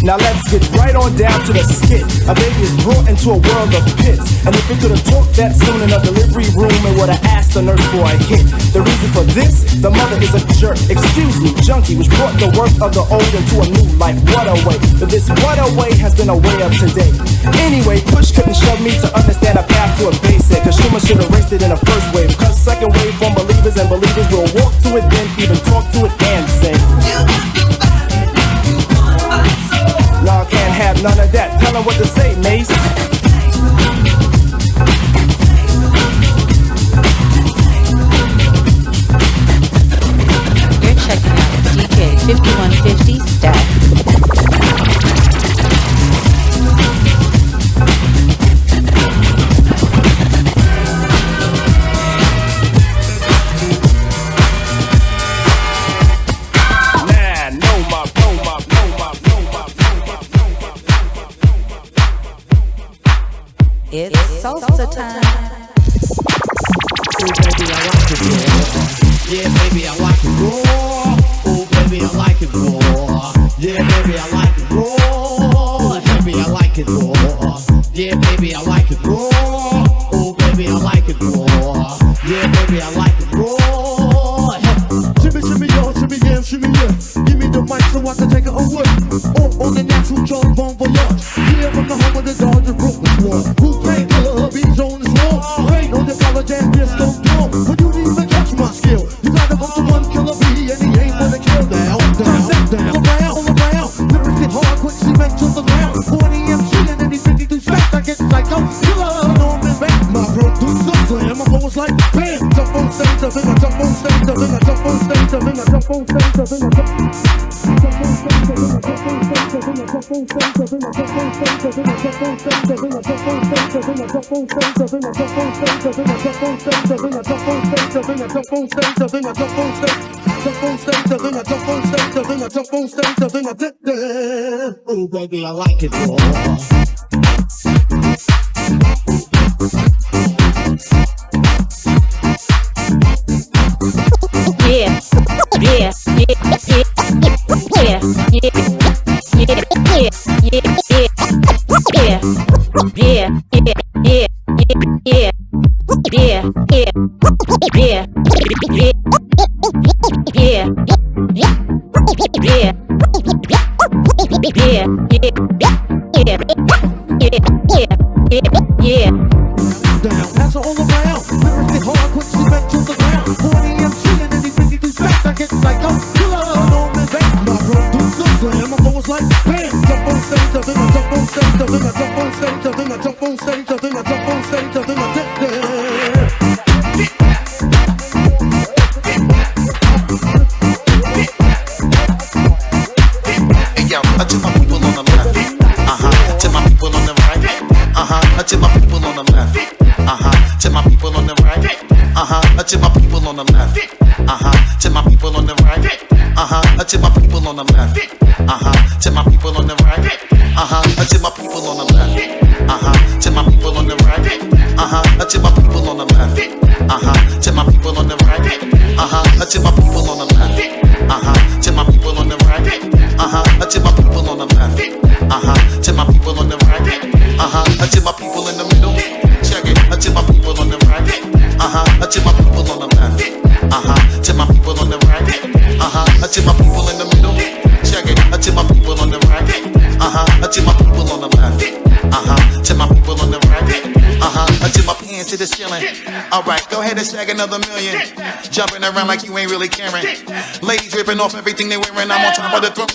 Now let's get right on down to the skit. A baby is brought into a world of pits, and if it could've talked that soon in a delivery room, it would've asked the nurse for a hit. The reason for this, the mother is a jerk. Excuse me, junkie, which brought the work of the old into a new life. What a way! But this what a way has been a way of today. Anyway, push couldn't shove me to understand a path to a basic. Cause Schumer should erase it in a first wave. Cause second wave from believers, and believers will walk to it, then even talk to it and say, nah, can't have none of that. Tell them what to say, Mace. You're checking out DJ 5150 Steph. It's salsa time. Oh baby, I like it raw. Yeah, baby, I like it raw. Oh baby, I like it raw. Yeah, baby, I like it raw. Baby, I like it raw. Yeah, baby, I like it raw. Oh baby, I like it raw. Yeah, baby, I like it raw. Shimmy, shimmy, yo, shimmy, yeah, shimmy, yeah. the mic so I can take it away. On the natural trombone voyage. Here from the home of the Dodger Brooklyn Squad. Who can't kill beats on this wall? Ain't on the college and disco floor. But you didn't even touch my skill. You gotta go to one killer bee and he ain't gonna kill down. All around. Lyrics get hard, quick cement to the ground. 40 MC and then he 52 stacks. I get psycho. Killer, Norman back. My producer slam. My flow is like bam. Jump on stage, I think I jump on stage, I think I jump on stage, I think I jump on stage, I think I jump on oh baby, I like it more. Yeah. Pass it all around. Lyrics get hard, quick cement to the ground. 40 MC and then he 52 stacks. I get psycho. Killer, Norman back. My producer slam. My flow is like bam. Jump on stage, I think I jump on stage, I think I jump on stage, I think I jump on stage, I think I jump on stage, I think I did that. Hey yo, to my people on the left, to my people on the right, to my people on the left, to my people on the right, to my people on the left, to my people on the right, to my people on the left, to my people on the right, to my people on the left, to my people on the right, to my people on the left, to my people on the right, to my people on the left, to my people on the right, to my people on the left, to my people on the right, to my people in the middle. Check it. To my people on the right, to my people on the left, to my people on the right, to my people in the middle. Check it. To my people on the right, to my people on the left, to my people on the right, to my hands to the ceiling. Alright, go ahead and snag another million. Jumping around like you ain't really caring. Ladies ripping off everything they wearing. I'm on top of the throne.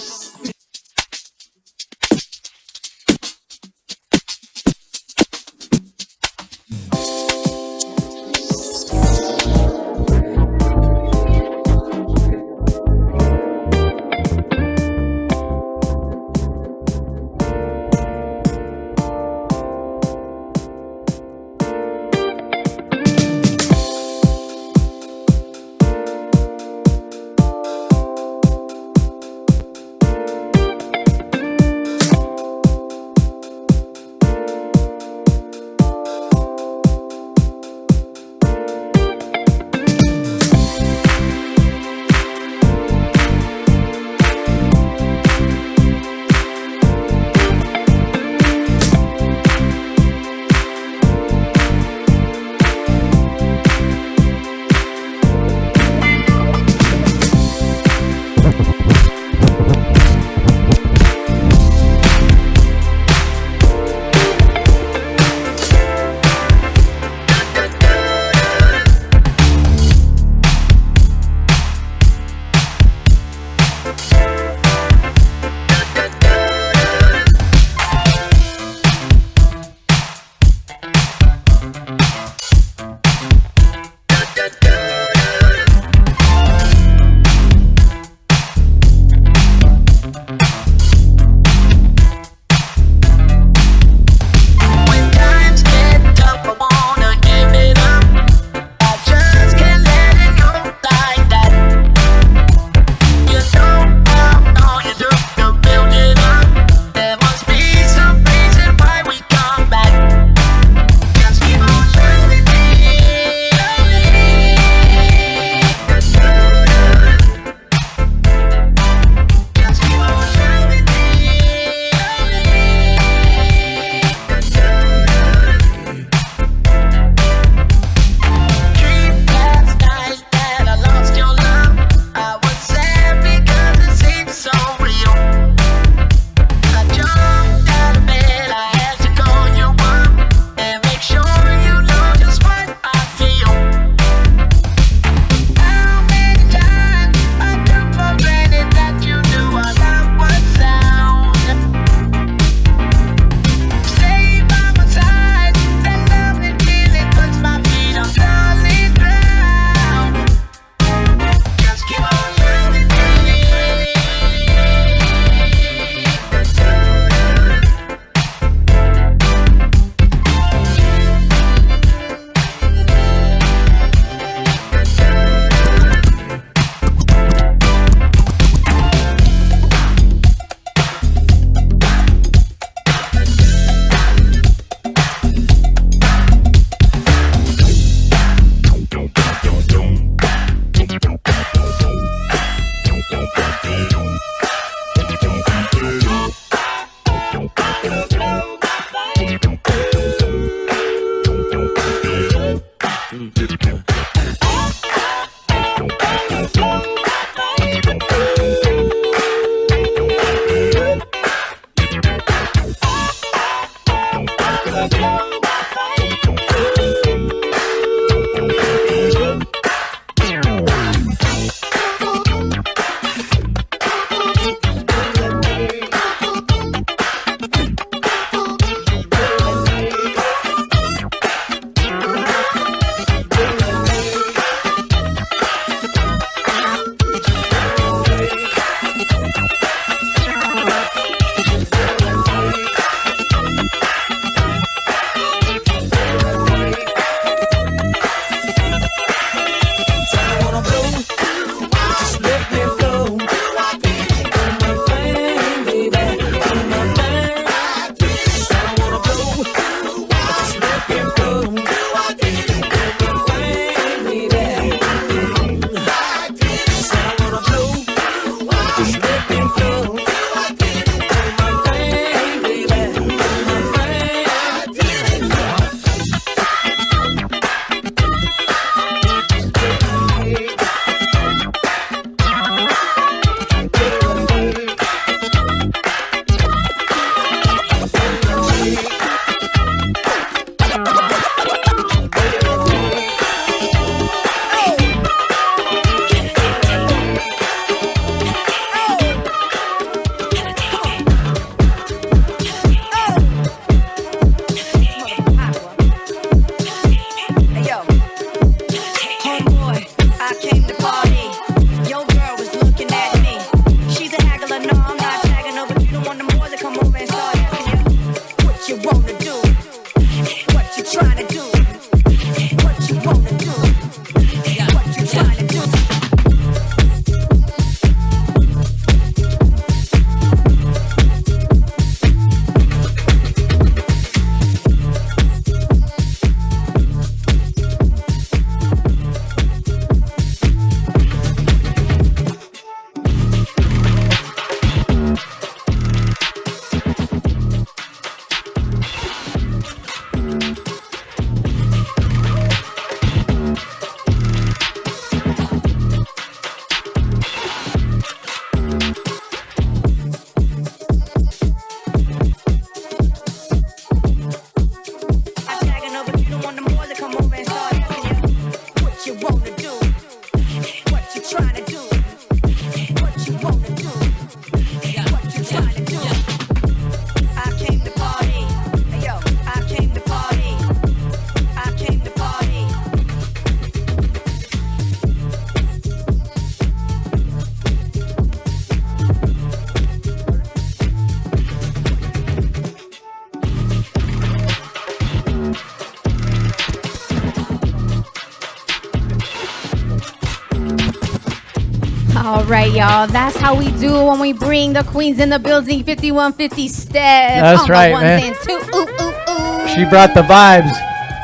right, y'all. That's how we do when we bring the queens in the building. 5150 Steph. That's on right, the ones man. and two. Ooh, ooh, ooh. She brought the vibes.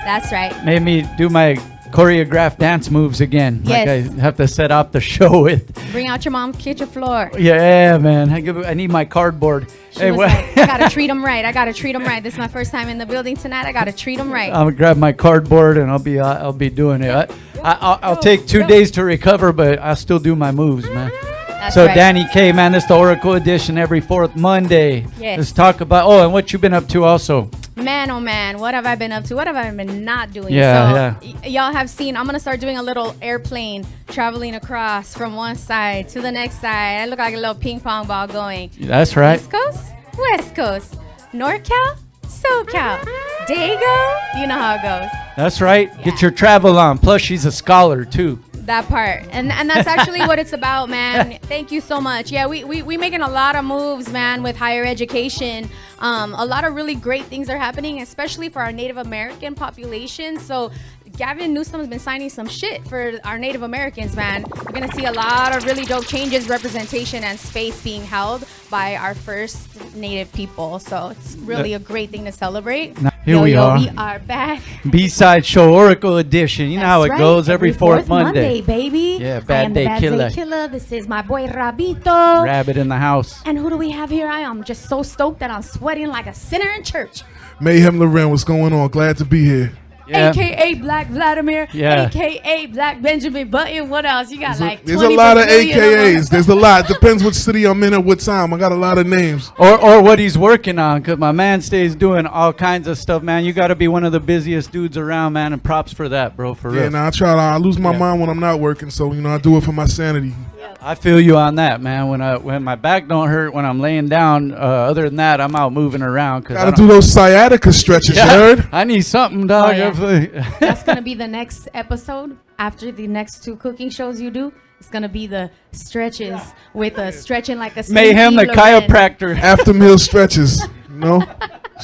That's right. Made me do my choreographed dance moves again. Yes. Like I have to set up the show with. Bring out your mom's kitchen floor. Yeah, man. I need my cardboard. She was like, I gotta treat them right. I gotta treat them right. This is my first time in the building tonight. I gotta treat them right. I'm gonna grab my cardboard and I'll be doing it. I'll take 2 days to recover, but I'll still do my moves, man. That's So right. Dani K, man, this is the Oracle Edition every fourth Monday. Yes. Let's talk about and what you've been up to also. Man, oh man, what have I been up to? What have I been not doing? Yeah, Y'all have seen, I'm gonna start doing a little airplane traveling across from one side to the next side. I look like a little ping pong ball going. That's right. East Coast, West Coast, NorCal, SoCal, Dago. You know how it goes. That's right. Get your travel on. Plus, she's a scholar too. That part, and that's actually what it's about, man. Thank you so much. Yeah, we making a lot of moves, man, with higher education. A lot of really great things are happening, especially for our Native American population. So Gavin Newsom's been signing some shit for our Native Americans, man. We're gonna see a lot of really dope changes, representation, and space being held by our first Native people. So it's really a great thing to celebrate. Now, here we are. We are back. B-Side Show Oracle Edition. You know how it Right. goes every fourth Monday. baby. Yeah, I Bad am Day the Bad Killer. Day Killer. This is my boy Rabito. Rabbit in the house. And who do we have here? I am just so stoked that I'm sweating like a sinner in church. Mayhem Lauren, what's going on? Glad to be here. Yeah. AKA Black Vladimir. Yeah. AKA Black Benjamin Button. What else? You got like There's 20 a lot of million them. AKAs. There's a lot. Depends which city I'm in at what time. I got a lot of names. Or what he's working on, because my man stays doing all kinds of stuff, man. You got to be one of the busiest dudes around, man, and props for that, bro, for Yeah, real. nah, I lose my mind when I'm not working, so I do it for my sanity. I feel you on that, man. When my back don't hurt when I'm laying down, other than that, I'm out moving around. Gotta do those sciatica stretches, you heard? I need something, dog. That's going to be the next episode after the next two cooking shows you do. It's going to be the stretches with a stretching like a Mayhem, the stinky Loren. chiropractor. After meal stretches,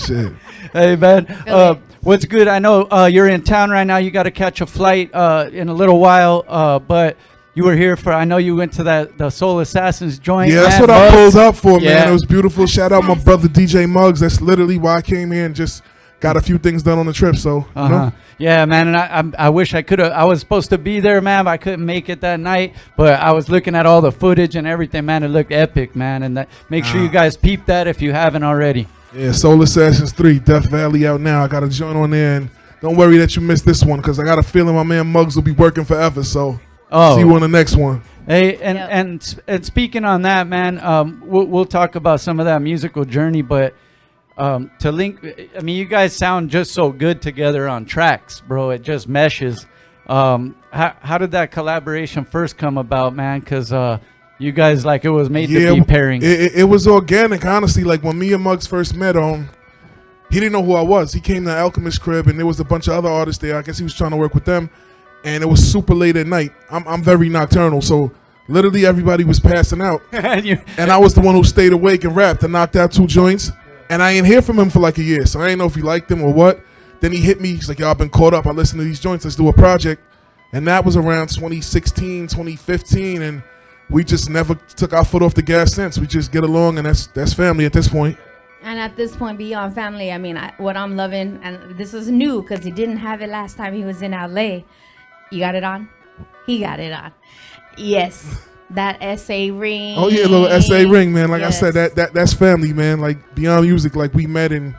Shit. Hey, man. What's good? I know you're in town right now. You got to catch a flight in a little while, but you were here I know you went to the Soul Assassins joint. Yeah, that's man. what I pulled up for, Yeah. man. It was beautiful. Shout out my brother DJ Muggs. That's literally why I came here and just got a few things done on the trip. So, Yeah, man, and I wish I could have. I was supposed to be there, man, but I couldn't make it that night. But I was looking at all the footage and everything, man. It looked epic, man. And make sure you guys peep that if you haven't already. Yeah, Soul Assassins 3, Death Valley out now. I got a joint on there, and don't worry that you missed this one, because I got a feeling my man Muggs will be working forever. So, see you on the next one. Hey, and speaking on that, man, we'll talk about some of that musical journey, but to link, I mean, you guys sound just so good together on tracks, bro. It just meshes. How did that collaboration first come about, man? Because you guys, like, it was made to be pairing. It was organic, honestly. Like, when me and Muggs first met, he didn't know who I was. He came to Alchemist crib, and there was a bunch of other artists there. I guess he was trying to work with them, and it was super late at night. I'm very nocturnal, so literally everybody was passing out, and I was the one who stayed awake and rapped and knocked out 2 joints. And I ain't hear from him for like a year, so I ain't know if he liked them or what. Then he hit me. He's like, yo, I've been caught up. I listened to these joints. Let's do a project. And that was around 2016, 2015, and we just never took our foot off the gas since. We just get along, and that's family at this point. And at this point, beyond family, I mean, what I'm loving, and this is new because he didn't have it last time he was in LA. You got it on? He got it on. Yes. That SA ring. Oh yeah, a little SA ring, man. Like I said, that's family, man. Like beyond music, like we met and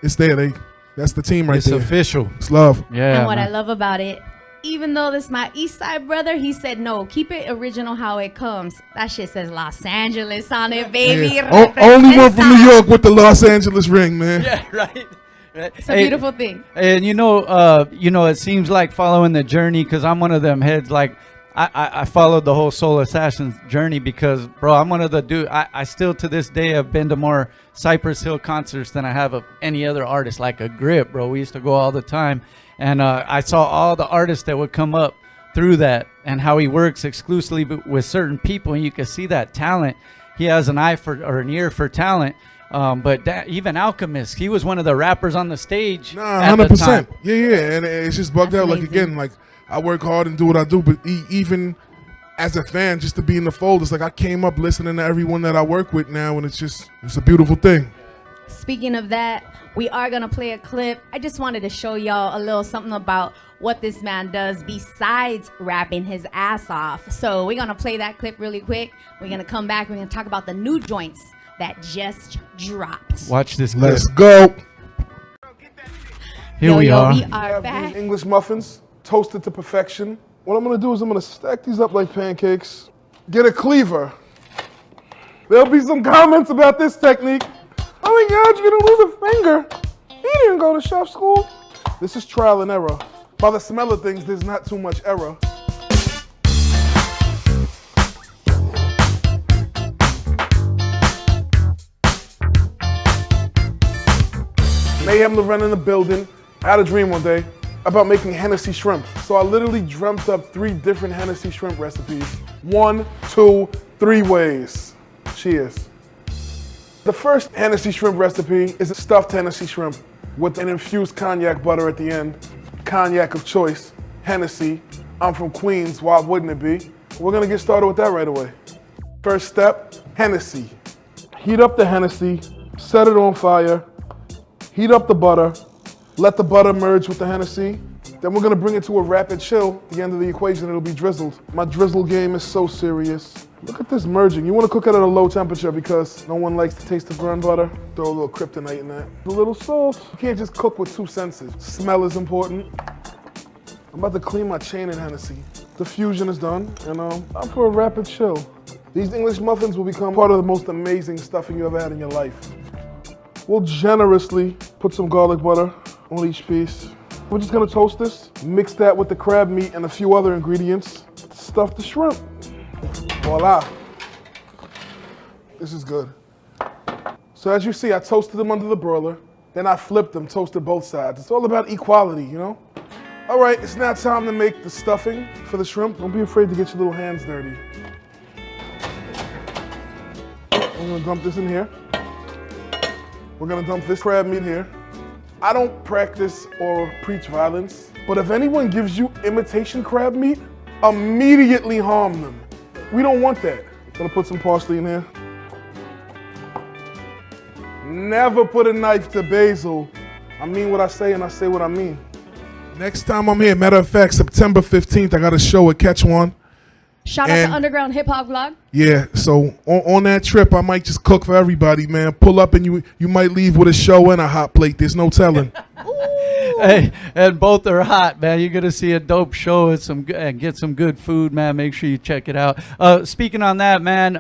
it's there. That's the team right there. It's official. It's love. Yeah. And what I love about it, even though this is my East Side brother, he said no, keep it original how it comes. That shit says Los Angeles on it, baby. Yeah. Only one from New York with the Los Angeles ring, man. Yeah, right. It's a beautiful thing. And it seems like following the journey, because I'm one of them heads, like, I followed the whole Soul Assassins journey because, bro, I'm one of the dude. I still to this day have been to more Cypress Hill concerts than I have of any other artist, like a Grip, bro. We used to go all the time, and I saw all the artists that would come up through that and how he works exclusively with certain people, and you can see that talent. He has an eye for or an ear for talent. But even Alchemist, he was one of the rappers on the stage. Nah, 100%. Yeah, and it's just bugged out. Like again, like I work hard and do what I do, but even as a fan, just to be in the fold, it's like I came up listening to everyone that I work with now, and it's a beautiful thing. Speaking of that, we are gonna play a clip. I just wanted to show y'all a little something about what this man does besides rapping his ass off. So we're gonna play that clip really quick. We're gonna come back. We're gonna talk about the new joints that just dropped. Watch this. Let's go. Here we are. We are back. These English muffins, toasted to perfection. What I'm gonna do is I'm gonna stack these up like pancakes. Get a cleaver. There'll be some comments about this technique. Oh my God, you're gonna lose a finger. He didn't go to chef school. This is trial and error. By the smell of things, there's not too much error. Mayhem Lauren in the building. I had a dream one day about making Hennessy shrimp. So I literally dreamt up 3 different Hennessy shrimp recipes. 1, 2, 3 ways. Cheers. The first Hennessy shrimp recipe is a stuffed Hennessy shrimp with an infused cognac butter at the end. Cognac of choice, Hennessy. I'm from Queens, why wouldn't it be? We're gonna get started with that right away. First step, Hennessy. Heat up the Hennessy, set it on fire, heat up the butter, let the butter merge with the Hennessy. Then we're gonna bring it to a rapid chill. At the end of the equation, it'll be drizzled. My drizzle game is so serious. Look at this merging. You wanna cook it at a low temperature because no one likes the taste of burned butter. Throw a little kryptonite in that. A little salt. You can't just cook with 2 senses. Smell is important. I'm about to clean my chain in Hennessy. The fusion is done, and I'm for a rapid chill. These English muffins will become part of the most amazing stuffing you ever had in your life. We'll generously put some garlic butter on each piece. We're just gonna toast this, mix that with the crab meat and a few other ingredients, stuff the shrimp. Voila. This is good. So as you see, I toasted them under the broiler, then I flipped them, toasted both sides. It's all about equality, you know? All right, it's now time to make the stuffing for the shrimp. Don't be afraid to get your little hands dirty. I'm gonna dump this in here. We're gonna dump this crab meat here. I don't practice or preach violence, but if anyone gives you imitation crab meat, immediately harm them. We don't want that. Gonna put some parsley in here. Never put a knife to basil. I mean what I say and I say what I mean. Next time I'm here, matter of fact, September 15th, I got a show at Catch One. Shout out to Underground Hip Hop Vlog. Yeah, so on that trip, I might just cook for everybody, man. Pull up and you might leave with a show and a hot plate. There's no telling. Hey, and both are hot, man. You're gonna see a dope show and get some good food, man. Make sure you check it out. Speaking on that, man,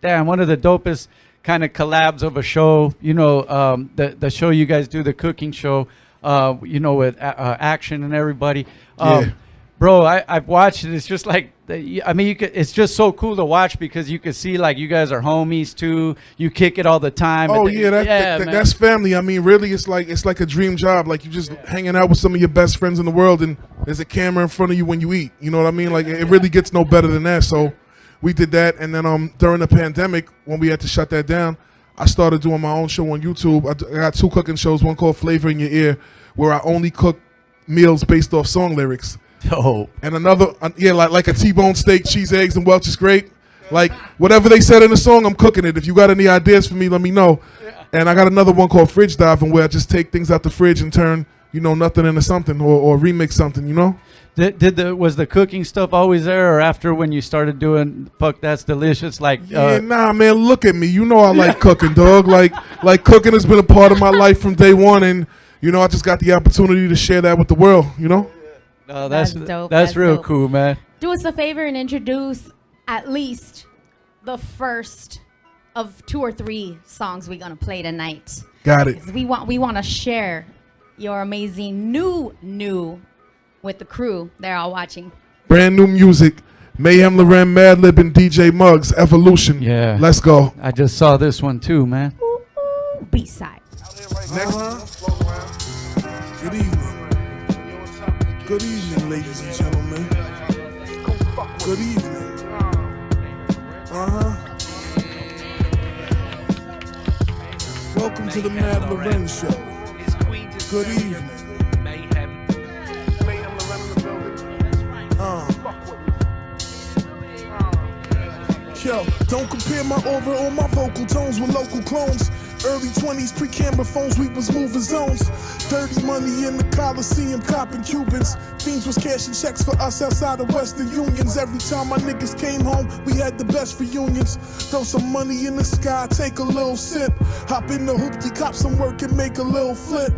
damn, one of the dopest kind of collabs of a show. You know, the show you guys do, the cooking show. You know, with Action and everybody. Yeah. Bro, I've watched it. It's just like, I mean, it's just so cool to watch because you can see like you guys are homies too. You kick it all the time. Oh yeah, that's family. I mean, really, it's like a dream job. Like you just hanging out with some of your best friends in the world, and there's a camera in front of you when you eat. You know what I mean? Like it really gets no better than that. So we did that, and then during the pandemic when we had to shut that down, I started doing my own show on YouTube. I got 2 cooking shows. One called Flavor in Your Ear, where I only cook meals based off song lyrics. Oh. And another, like a T-bone steak, cheese, eggs, and Welch's grape. Like, whatever they said in the song, I'm cooking it. If you got any ideas for me, let me know. Yeah. And I got another one called Fridge Diving, where I just take things out the fridge and turn, nothing into something or remix something, Was the cooking stuff always there, or after when you started doing Fuck That's Delicious? Like, nah, man, look at me. I like cooking, dog. Like cooking has been a part of my life from day one, and I just got the opportunity to share that with the world, that's dope. That's real dope. Cool, man. Do us a favor and introduce at least the first of 2 or 3 songs we're gonna play tonight. Got it. We want to share your amazing new with the crew. They're all watching. Brand new music. Mayhem Lauren, Madlib, and DJ Muggs, Evolution. Yeah. Let's go. I just saw this one too, man. B-side. Next. Good evening. Good evening, ladies and gentlemen. Good evening. Welcome to the Mad Lauren Show. Good evening. Yo, don't compare my aura or my vocal tones with local clones. Early 20s, pre-camera phones, we was moving zones. Dirty money in the Coliseum, copping Cubans. Fiends was cashing checks for us outside of Western Unions. Every time my niggas came home, we had the best reunions. Throw some money in the sky, take a little sip. Hop in the hoopty, cop some work and make a little flip.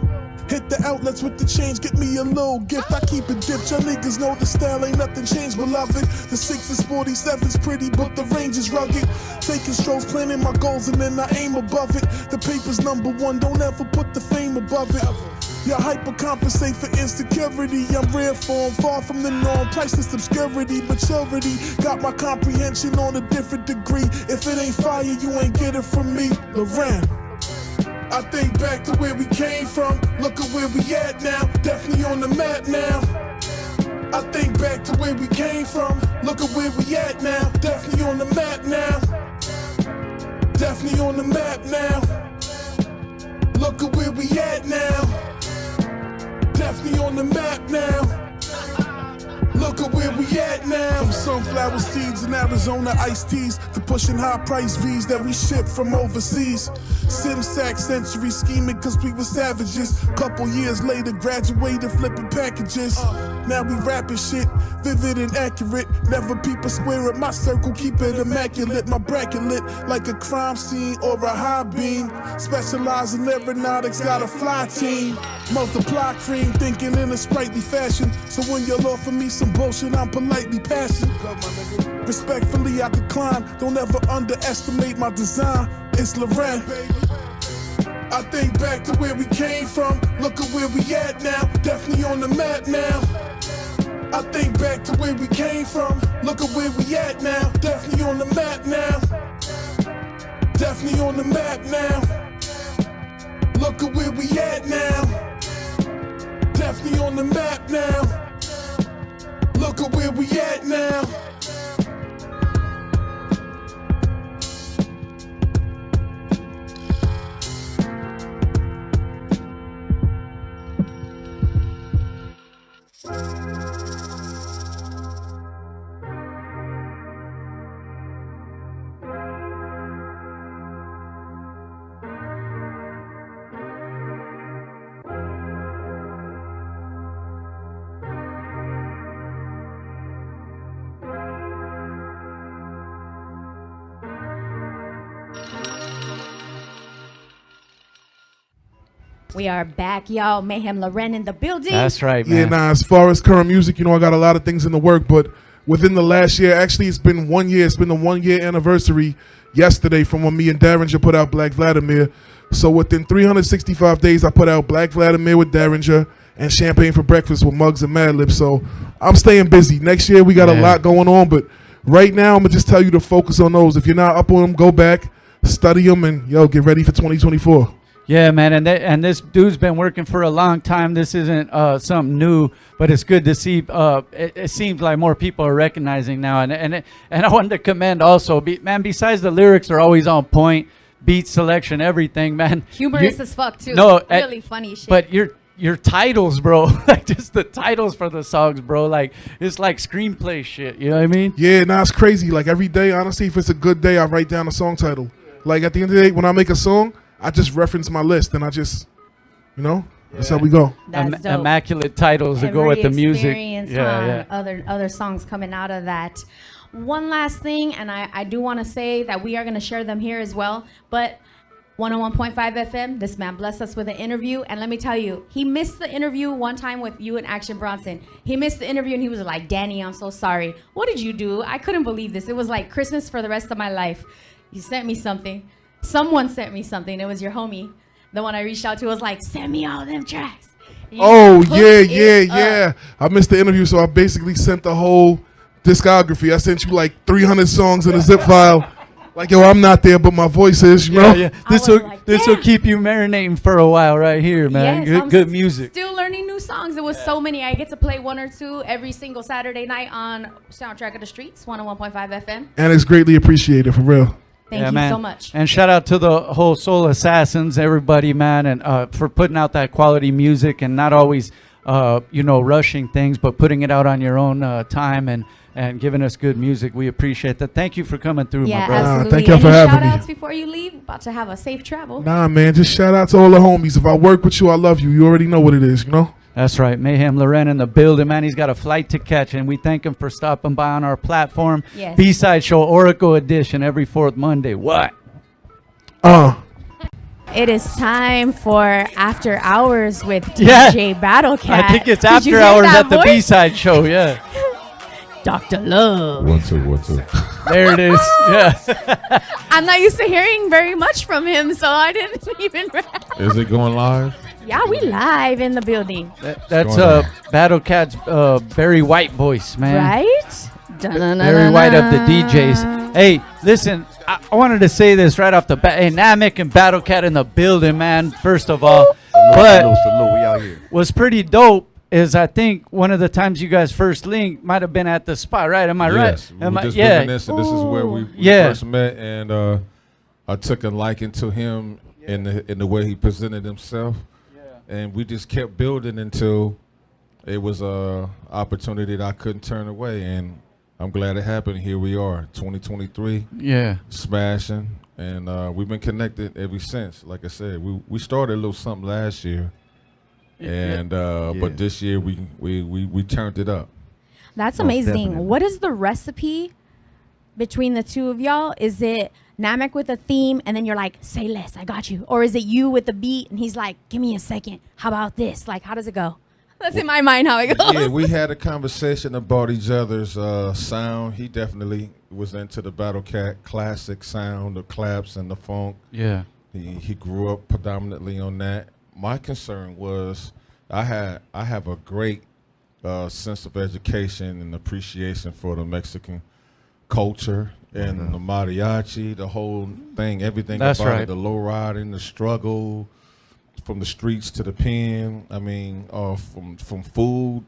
Hit the outlets with the change, get me a little gift. I keep it dipped, your niggas know the style ain't nothing changed, beloved. The 6's 47's pretty, but the range is rugged. Taking strolls, planning my goals, and then I aim above it. The paper's #1, don't ever put the fame above it. Y'all hypercompensate for insecurity. I'm rare form, far from the norm. Priceless obscurity, maturity. Got my comprehension on a different degree. If it ain't fire, you ain't get it from me. Loren. I think back to where we came from. Look at where we at now. Definitely on the map now. I think back to where we came from. Look at where we at now. Definitely on the map now. Definitely on the map now. Look at where we at now. Definitely on the map now. Look at where we at now. From sunflower seeds in Arizona iced teas to pushing high price V's that we ship from overseas. Simsack century scheming cause we were savages. Couple years later graduated flipping packages. Now we rapping shit, vivid and accurate. Never peep a square at my circle, keep it immaculate. My bracket lit like a crime scene or a high beam. Specialize in aeronautics, got a fly team. Multiply cream, thinking in a sprightly fashion. So when you'll offer me some bullshit, I'm politely passing. Respectfully, I decline. Don't ever underestimate my design. It's Loren. I think back to where we came from. Look at where we at now. Definitely on the map now. I think back to where we came from. Look at where we at now. Definitely on the map now. Definitely on the map now. Look at where we at now. Definitely on the map now. Look at where we at now. We are back, y'all. Mayhem Lauren in the building. That's right, man. Yeah, nah, as far as current music, I got a lot of things in the work, but within the last year, actually it's been 1 year. It's been the 1 year anniversary yesterday from when me and Derringer put out Black Vladimir. So within 365 days, I put out Black Vladimir with Derringer and Champagne for Breakfast with Muggs and Madlib. So I'm staying busy. Next year, we got a lot going on, but right now, I'm going to just tell you to focus on those. If you're not up on them, go back, study them, and, get ready for 2024. Yeah, man, and this dude's been working for a long time. This isn't something new, but it's good to see. It seems like more people are recognizing now, and I wanted to commend also, man. Besides the lyrics are always on point, beat selection, everything, man. Humorous as fuck too. No, really funny shit. But your titles, bro, like just the titles for the songs, bro, like it's like screenplay shit. You know what I mean? Yeah, nah, it's crazy. Like every day, honestly, if it's a good day, I write down a song title. Like at the end of the day, when I make a song, I just reference my list and I just, that's how we go. That's dope. Immaculate titles to go with the music. Yeah. Other songs coming out of that. One last thing, and I do want to say that we are going to share them here as well, but 101.5 FM, this man blessed us with an interview, and let me tell you, he missed the interview one time with you and Action Bronson. He missed the interview and he was like, Dani, I'm so sorry. What did you do? I couldn't believe this. It was like Christmas for the rest of my life. You sent me something. Someone sent me something. It was your homie. The one I reached out to was like, send me all them tracks. Yeah. I missed the interview, so I basically sent the whole discography. I sent you like 300 songs in a zip file. Like, I'm not there, but my voice is, Yeah. This will keep you marinating for a while right here, man. Yes, good music. Still learning new songs. It was so many. I get to play one or two every single Saturday night on Soundtrack of the Streets, 101.5 FM. And it's greatly appreciated, for real. Thank you so much. And shout out to the whole Soul Assassins, everybody, man, and for putting out that quality music and not always, rushing things, but putting it out on your own time and and giving us good music. We appreciate that. Thank you for coming through, my brother. Absolutely. Thank y'all for having me. Shout outs before you leave. About to have a safe travel. Nah, man, just shout out to all the homies. If I work with you, I love you. You already know what it is, you know? That's right. Mayhem Lauren in the building, man. He's got a flight to catch, and we thank him for stopping by on our platform. Yes. B-Side Show, Oracle Edition, every fourth Monday. What? It is time for After Hours with Yeah. DJ Battlecat. I think it's Did you after hear hours that at the voice? B-Side Show, yeah. Dr. Love. 1 2 1 2. There it is. Yeah. I'm not used to hearing very much from him, so I didn't even. Is it going live? Yeah, we live in the building. That's Battlecat's Barry White voice, man. Right? Barry White of the DJs. Hey, listen, I wanted to say this right off the bat. Hey, Namek and Battlecat in the building, man, first of all. Salute, we out here. What's pretty dope is I think one of the times you guys first linked might have been at the spot, right? Am I Yes, right? we were just reminiscing. This is where we Yeah. first met, and I took a liking to him in the way he presented himself, and we just kept building until it was a opportunity that I couldn't turn away, and I'm glad it happened. Here we are, 2023. Yeah. Smashing, and we've been connected ever since. Like I said, we started a little something last year, and but this year we turned it up. That's Most amazing. definitely. What is the recipe between the two of y'all? Is it Namek with a theme and then you're like, say less, I got you? Or is it you with the beat and he's like, give me a second, how about this? Like, how does it go? That's in my mind how it goes. Yeah, we had a conversation about each other's sound. He definitely was into the Battlecat classic sound, the claps and the funk. Yeah. He grew up predominantly on that. My concern was I have a great sense of education and appreciation for the Mexican culture and the mariachi, the whole thing, everything That's about right. it, the low riding, the struggle, from the streets to the pen. I mean, from food,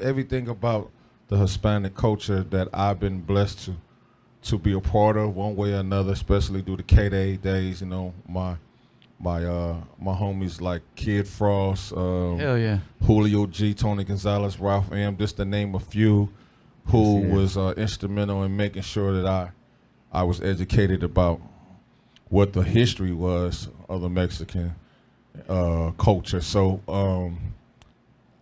everything about the Hispanic culture that I've been blessed to be a part of one way or another, especially through the K-Day days. You know, my homies like Kid Frost, Hell yeah. Julio G, Tony Gonzalez, Ralph M, just to name a few, who was instrumental in making sure that I was educated about what the history was of the Mexican culture. So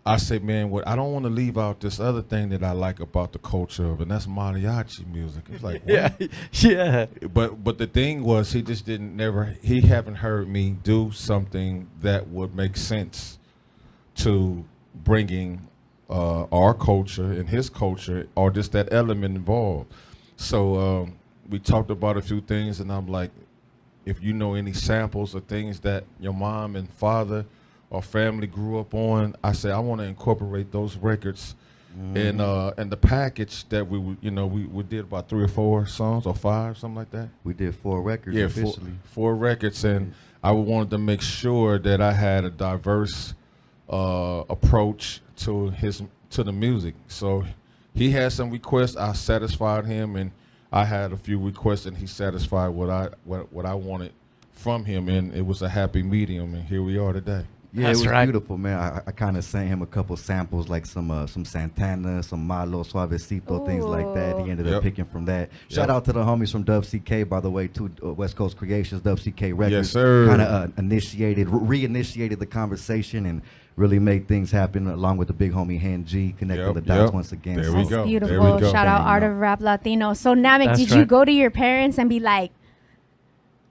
I say, man, I don't want to leave out this other thing that I like about the culture of, and that's mariachi music. It's like, what? Yeah. But the thing was, he just he haven't heard me do something that would make sense to bringing our culture and his culture, or just that element involved. So we talked about a few things, and I'm like, if you know any samples of things that your mom and father or family grew up on, I said I want to incorporate those records in the package that we did about 3 or 4 songs or 5, something like that. We did 4 records Yeah, officially. 4 records, and I wanted to make sure that I had a diverse approach to the music. So he had some requests, I satisfied him, and I had a few requests, and he satisfied what I wanted from him, and it was a happy medium, and here we are today. Yeah, it was beautiful, man. I kind of sent him a couple samples, like some Santana, some Malo, Suavecito, things like that. He ended up picking from that. Shout out to the homies from Dub CK, by the way, too, West Coast Creations, Dub CK Records. Yes, sir. Kind of reinitiated the conversation and really made things happen, along with the big homie Hen G, connecting the dots once again. There we go. Beautiful. There we go. Shout out Art of Rap Latino. So Namek, That's did you right. go to your parents and be like,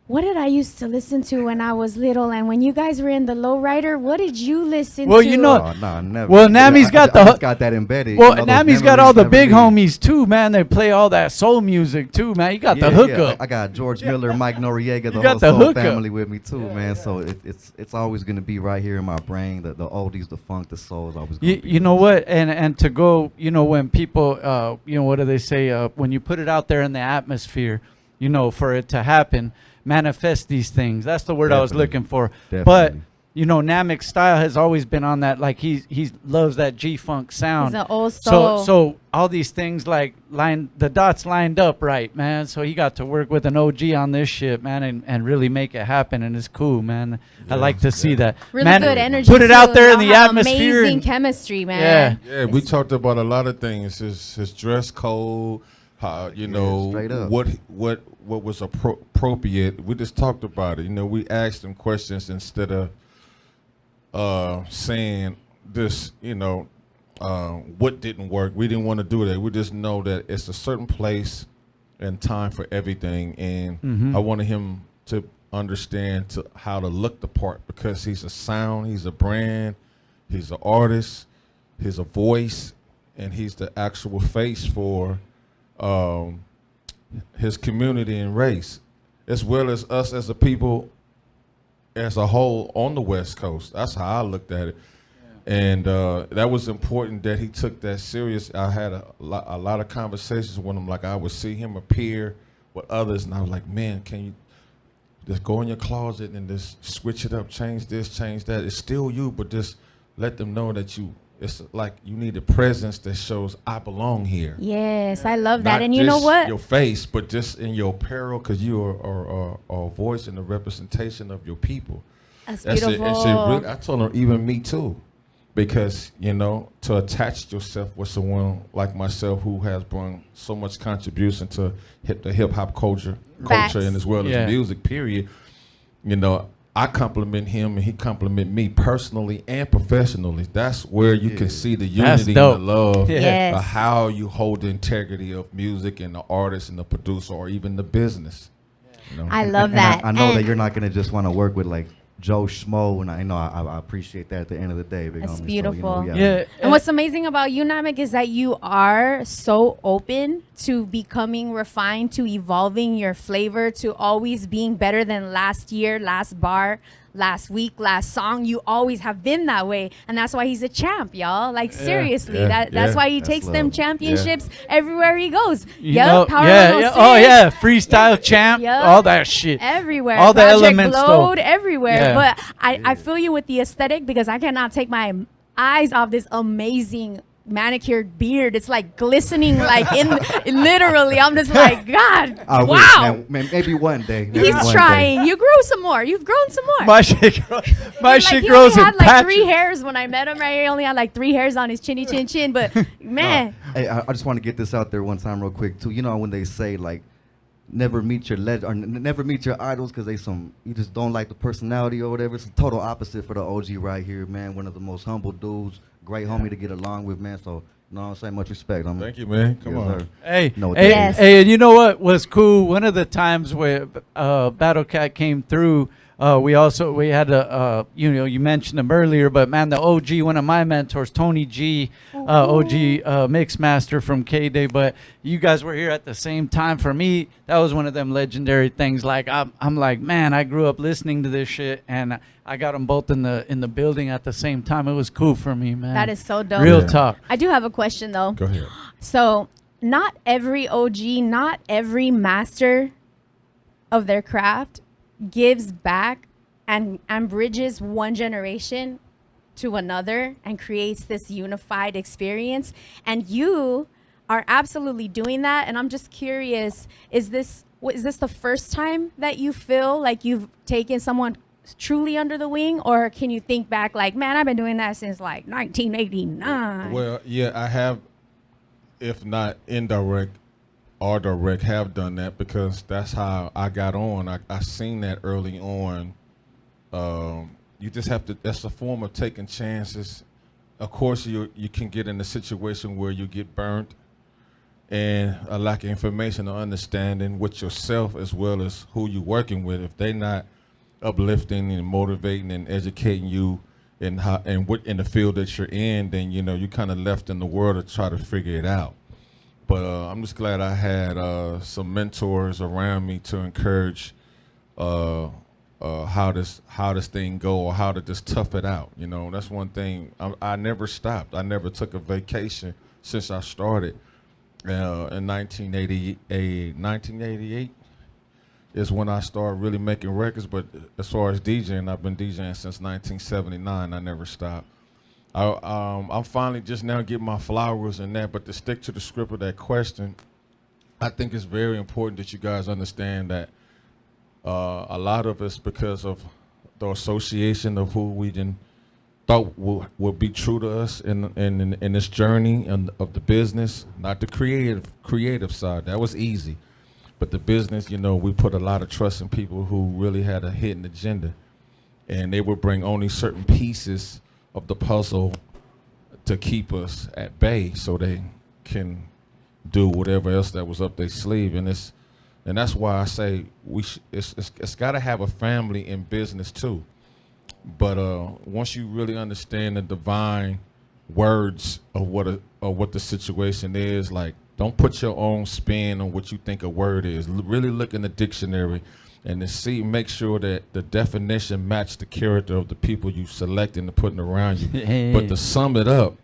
what did I used to listen to when I was little? And when you guys were in the lowrider, what did you listen Well, to? you know, Oh, nah, never. well, Nami's got I the just got that embedded. Well, you know, those Nami's got all memories the never big leave. homies too, man. They play all that soul music too, man. You got the hookup. I got George Miller, Mike Noriega, the got whole the soul hookup. family with me too, man. So it's always gonna be right here in my brain. The oldies, the funk, the soul is always gonna be. You know what? And to go, when people, what do they say? When you put it out there in the atmosphere, for it to happen, manifest these things. That's the word I was Definitely. looking for. Definitely. But Namek's style has always been on that, like he loves that G-funk sound. He's an old soul. So all these things like the dots lined up right, man. So he got to work with an OG on this shit, man, and really make it happen, and it's cool, man. I like to see that. Really man, good energy. Put it out there in the have atmosphere. Amazing chemistry, man. Yeah, we talked about a lot of things. His dress code, how what was appropriate. We just talked about it. We asked him questions instead of saying this. What didn't work. We didn't want to do that. We just know that it's a certain place and time for everything, and I wanted him to understand how to look the part, because he's a sound, he's a brand, he's an artist, he's a voice, and he's the actual face for his community and race, as well as us as a people as a whole on the West Coast. That's how I looked at it. And that was important that he took that serious. I had a lot of conversations with him. Like, I would see him appear with others, and I was like, man, can you just go in your closet and just switch it up, change this, change that. It's still you, but just let them know that it's like you need a presence that shows I belong here. Yes, I love that. Not And you know just what? your face, but just in your apparel, because you are a voice and a representation of your people. That's beautiful. I told him, even me too. Because, to attach yourself with someone like myself who has brought so much contribution to the hip-hop culture and as well as music, period, I compliment him and he compliment me personally and professionally. That's where you can see the unity and the love of how you hold the integrity of music and the artist and the producer or even the business. I love that. I know that you're not going to just want to work with like Joe Schmo, and I know I appreciate that at the end of the day. That's beautiful. So, And what's amazing about you, Namek, is that you are so open to becoming refined, to evolving your flavor, to always being better than last year, last bar, last week, last song. You always have been that way, and that's why he's a champ, y'all. Like, seriously, that's why he takes them championships everywhere he goes. Freestyle champ, all that shit, everywhere. All the Project elements, Glowed, everywhere. But I I feel you with the aesthetic, because I cannot take my eyes off this amazing manicured beard. It's like glistening, like literally. I'm just like, God, wow. Maybe one day. He's trying. You grew some more. You've grown some more. My shit he grows only in had like patches. 3 hairs when I met him. Right, he only had like 3 hairs on his chinny chin. But man, hey, I just want to get this out there one time real quick too. When they say like, never meet your never meet your idols because you just don't like the personality or whatever. It's the total opposite for the OG right here, man. One of the most humble dudes, great homie to get along with, man. So, what I'm saying, much respect. Thank you, man. Come on. Hey, and you know what was cool? One of the times where Battlecat came through, we had you mentioned him earlier, but man, the OG, one of my mentors, Tony G, OG mix master from K-Day, but you guys were here at the same time. For me, that was one of them legendary things. Like, I'm like, man, I grew up listening to this shit, and I got them both in the building at the same time. It was cool for me, man. That is so dope. Real talk. I do have a question though. Go ahead. So, not every OG, not every master of their craft gives back and bridges one generation to another and creates this unified experience. And you are absolutely doing that. And I'm just curious, is this the first time that you feel like you've taken someone truly under the wing, or can you think back like, man, I've been doing that since like 1989? Well, yeah, I have, if not indirect or direct, have done that, because that's how I got on. I seen that early on. You just have to, that's a form of taking chances. Of course, you can get in a situation where you get burnt and a lack of information or understanding with yourself as well as who you're working with. If they're not uplifting and motivating and educating you in how and what in the field that you're in, then you kind of left in the world to try to figure it out. But I'm just glad I had some mentors around me to encourage how this thing go, or how to just tough it out. That's one thing. I never stopped. I never took a vacation since I started in 1988. is when I started really making records. But as far as DJing, I've been DJing since 1979. I never stopped. I'm finally just now getting my flowers and that. But to stick to the script of that question, I think it's very important that you guys understand that a lot of us, because of the association of who we didn't thought would be true to us in this journey and of the business, not the creative side. That was easy. But the business, you know, we put a lot of trust in people who really had a hidden agenda. And they would bring only certain pieces of the puzzle to keep us at bay so they can do whatever else that was up their sleeve. And that's why I say it's got to have a family in business too. But once you really understand the divine words of what the situation is, like, don't put your own spin on what you think a word is. Really look in the dictionary and to make sure that the definition match the character of the people you selecting to putting around you. Yeah. But to sum it up,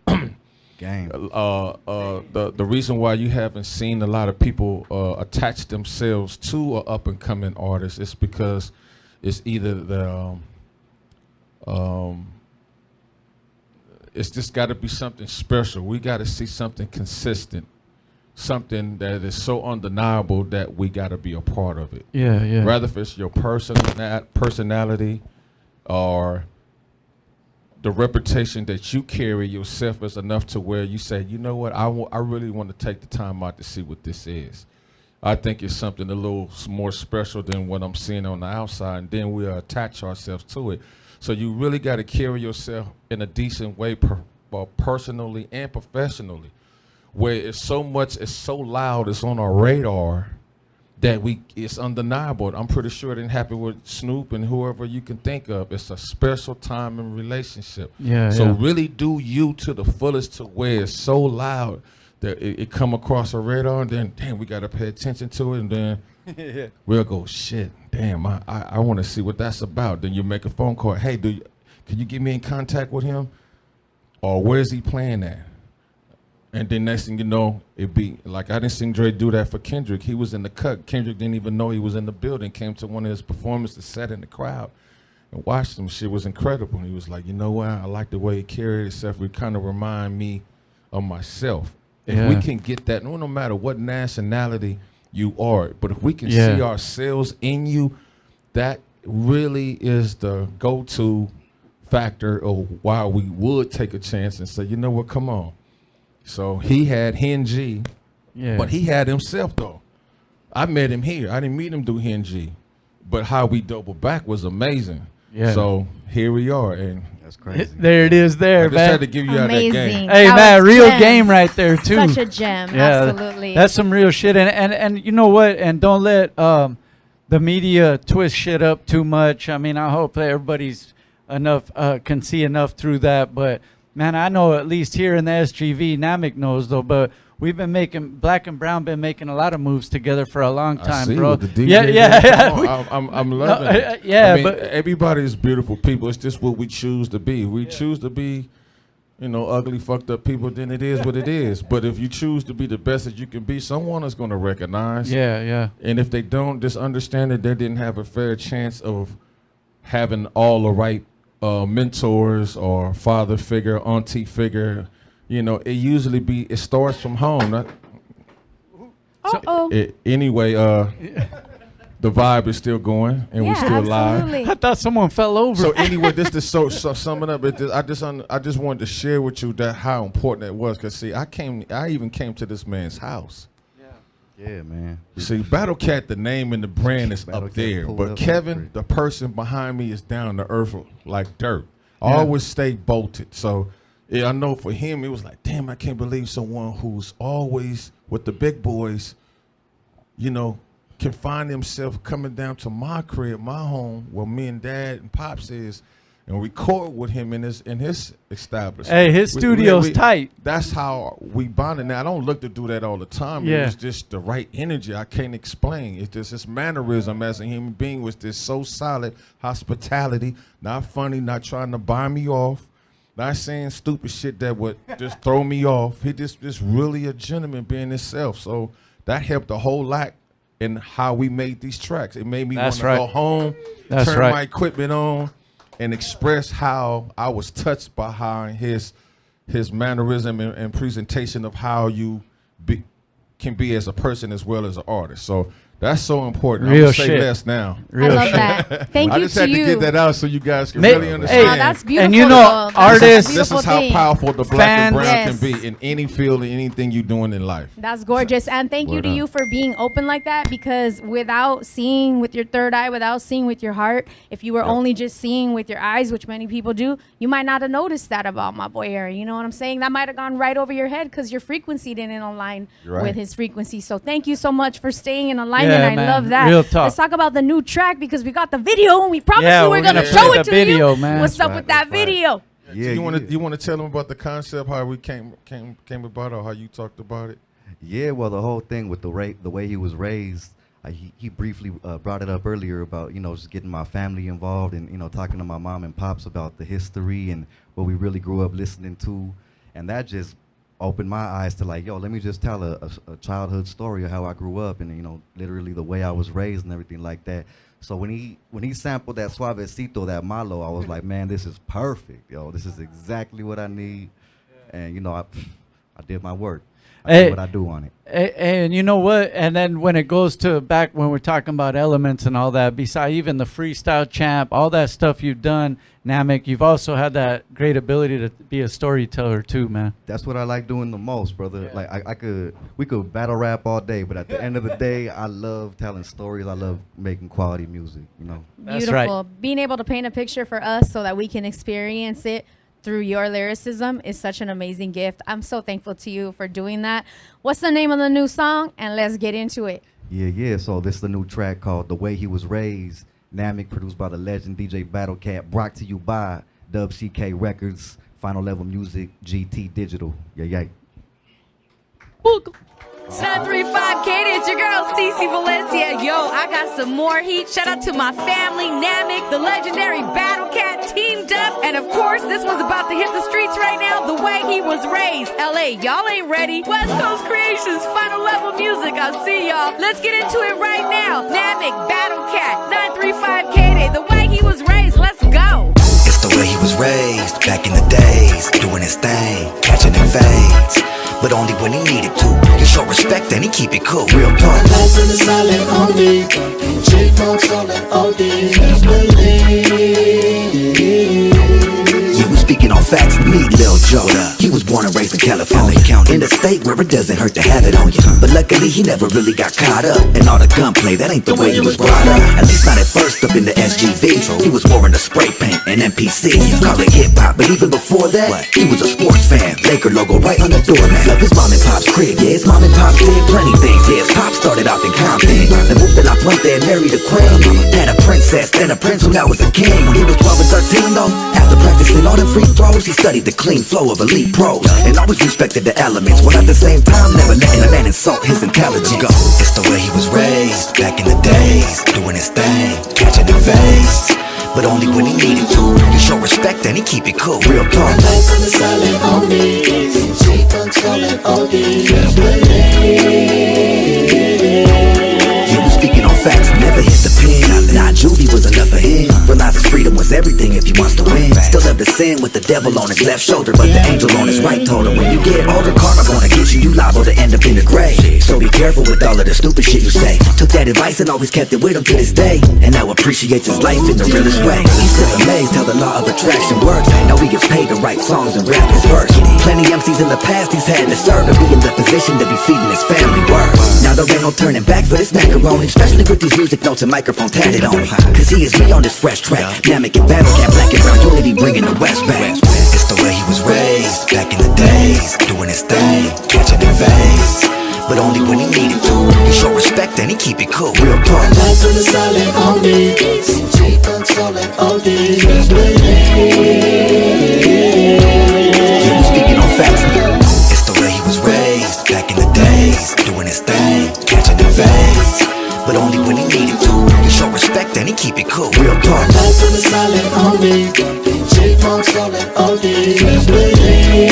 Game. The reason why you haven't seen a lot of people attach themselves to an up and coming artist is because it's either it's just got to be something special. We got to see something consistent, something that is so undeniable that we got to be a part of it. Yeah, yeah. Rather if it's your personality or the reputation that you carry yourself is enough to where you say, you know what, I really want to take the time out to see what this is. I think it's something a little more special than what I'm seeing on the outside, and then we attach ourselves to it. So you really got to carry yourself in a decent way, personally and professionally, where it's so loud, it's on our radar, that it's undeniable. I'm pretty sure it didn't happen with Snoop and whoever you can think of. It's a special time and relationship. Yeah. So yeah. really do you to the fullest to where it's so loud that it come across our radar, and then, damn, we got to pay attention to it, and then we'll go, shit, damn, I want to see what that's about. Then you make a phone call. Hey, can you get me in contact with him? Or where's he playing at? And then next thing you know, it be like, I didn't see Dre do that for Kendrick. He was in the cut. Kendrick didn't even know he was in the building. Came to one of his performances, sat in the crowd, and watched him. Shit was incredible. He was like, you know what? I like the way he carried himself. It kind of remind me of myself. If we can get that, no matter what nationality you are, but if we can see ourselves in you, that really is the go-to factor of why we would take a chance and say, you know what, come on. So he had Hen G, but he had himself though. I met him here. I didn't meet him through Hen G, but how we doubled back was amazing. Yeah. So here we are, and that's crazy. There it is, there, I just man. had to give you out that game. Hey, That man, was real gems. game right there too. Such a gem, absolutely. That's some real shit, and you know what? And don't let the media twist shit up too much. I mean, I hope that everybody's can see enough through that, but. Man, I know at least here in the SGV, Namek knows though, but we've been Black and Brown been making a lot of moves together for a long time, I see bro. With the DJ yeah. I'm loving it. Yeah, I mean, but everybody is beautiful people. It's just what we choose to be. We choose to be, you know, ugly, fucked up people. Then it is what it is. But if you choose to be the best that you can be, someone is going to recognize. Yeah, yeah. And if they don't, just understand that they didn't have a fair chance of having all the right mentors or father figure, auntie figure. You know, it starts from home. Anyway, the vibe is still going, and we're still live. I thought someone fell over. So anyway, this is so summing up. I just wanted to share with you that how important it was. Cause see, I even came to this man's house. Yeah, man. See, Battlecat, the name and the brand is up there, but Kevin, the person behind me, is down to earth like dirt. Always stay bolted. So I know for him, it was like, damn, I can't believe someone who's always with the big boys, you know, can find himself coming down to my crib, my home, where me and Dad and Pops is, and record with him in his establishment. Hey, his studio's tight. That's how we bonded. Now I don't look to do that all the time. Yeah. It was just the right energy. I can't explain. It's just his mannerism as a human being was just so solid. Hospitality, not funny, not trying to buy me off, not saying stupid shit that would just throw me off. He just really a gentleman being himself. So that helped a whole lot in how we made these tracks. It made me want That's to right. go home, That's turn right. my equipment on, and express how I was touched behind his mannerism and presentation of how you can be as a person as well as an artist. So that's so important. Real I'm gonna say shit. less now. Real I love shit. that. Thank I you just to had you. to get that out so you guys can Ma- really understand. Oh, that's beautiful. And you know, though. That's a artists- This beautiful is how thing. powerful the black and brown Fans- can be in any field and anything you're doing in life. That's gorgeous. And thank you Word to up. you for being open like that, because without seeing with your third eye, without seeing with your heart, if you were only just seeing with your eyes, which many people do, you might not have noticed that about my boy Harry. You know what I'm saying? That might have gone right over your head because your frequency didn't align You're right. with his frequency. So thank you so much for staying in alignment. Yeah, I man. love that. Real talk. Let's talk about the new track because we got the video and we promised Yeah, you we're we're going to gonna show play it the to video, you. man. What's That's up with that video? Yeah, you want to tell them about the concept, how we came about it, or how you talked about it? Yeah, well, the whole thing with the way he was raised, he briefly brought it up earlier about, just getting my family involved and, talking to my mom and pops about the history and what we really grew up listening to. And that just opened my eyes to like, yo, let me just tell a childhood story of how I grew up and, literally the way I was raised and everything like that. So when he sampled that Suavecito, that Malo, I was like, man, this is perfect, yo. This is exactly what I need. And, I did my work. I did what I do on it. And you know what? And then when it goes to back when we're talking about elements and all that, besides even the freestyle champ, all that stuff you've done, Namek, you've also had that great ability to be a storyteller too, man. That's what I like doing the most, brother. Like we could battle rap all day, but at the end of the day, I love telling stories. I love making quality music, That's Beautiful. right. Being able to paint a picture for us so that we can experience it through your lyricism is such an amazing gift. I'm so thankful to you for doing that. What's the name of the new song? And let's get into it. Yeah. So this is the new track called "The Way He Was Raised." Namek, produced by the legend DJ Battlecat, brought to you by WCK Records, Final Level Music, GT Digital. Yeah. It's 935 Katie, it's your girl Cece Valencia. Yo, I got some more heat. Shout out to my family, Namek, the legendary Battlecat teamed up. And of course, this one's about to hit the streets right now, The Way He Was Raised. LA, y'all ain't ready. West Coast Creations, Final Level Music. I see y'all. Let's get into it right now. Namek, Battlecat, 935 Katie, The Way He Was Raised. Let's go. It's the way he was raised back in the days, doing his thing, catching in fades, but only when he needed to. He show respect and he keep it cool. Real talk. Life in the silent OD, G-Funk solid OD, just believe. You was speaking on facts, me, Lil Joda. He was born and raised in California, in the state where it doesn't hurt to have it on you. But luckily he never really got caught up in all the gunplay, that ain't the way he was brought up. At least not at first up in the SGV. He was more into spray paint and MPC. Call it hip hop, but even before that, he was a sports fan. Laker logo right on the doormat of his mom and pop's crib. Yeah, his mom and pops did plenty things. Yeah, his pop started off in Compton. Then moved to La Puente and married a queen. Had a princess, then a prince who now was a king. When he was 12 and 13 though, after practicing all them free throws, he studied the clean flow of elite pros and always respected the elements, while at the same time never letting a man insult his intelligence. It's the way he was raised back in the days, doing his thing, catching the face, but only when he needed to. He show respect and he keep it cool. Real talk. Life in the silent OD, G-Funk solid OD, just believe. He was speaking on facts, never hit the pen. Nah, juvie was enough for him. Realizes freedom was everything if he wants to win. Still love to sin with the devil on his left shoulder, but the angel on his right told him, when you get older, karma gonna get you. You liable to end up in the grave. So be careful with all of the stupid shit you say. Took that advice and always kept it with him to this day, and now appreciates his life in the realest way. He's still amazed how the law of attraction works. Now he gets paid to write songs and rap his verse. Plenty MCs in the past he's had to serve to be in the position to be feeding his family work. Now there ain't no turning back for this macaroni, especially with these music notes and microphone tatted on me. Cause he is me on this fresh track. Namek and Battlecat, black and brown unity, bringing the West back. It's the way he was raised back in the days, doing his thing, catching the phase, but only when he needed to. He show respect and he keep it cool. Real talk. Life in the silent OD, G-Funk solid OD, just believe. He was speaking on facts. It's the way he was raised back in the days, doing his thing, catching the phase, but only when he needed to. He show respect and he keep it cool. Real talk. Life in the silent OD, G-Funk solid OD, just believe.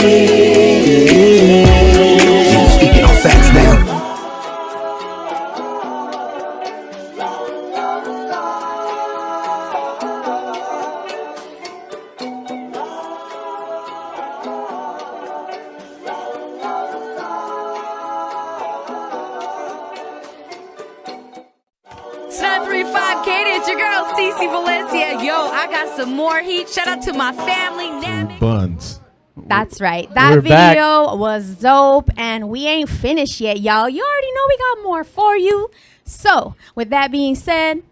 He was speaking on facts now. Cece Valencia. Yo, I got some more heat. Shout out to my family, Namek. Buns. That's right. That We're video was dope, and we ain't finished yet, y'all. You already know we got more for you. So, with that being said,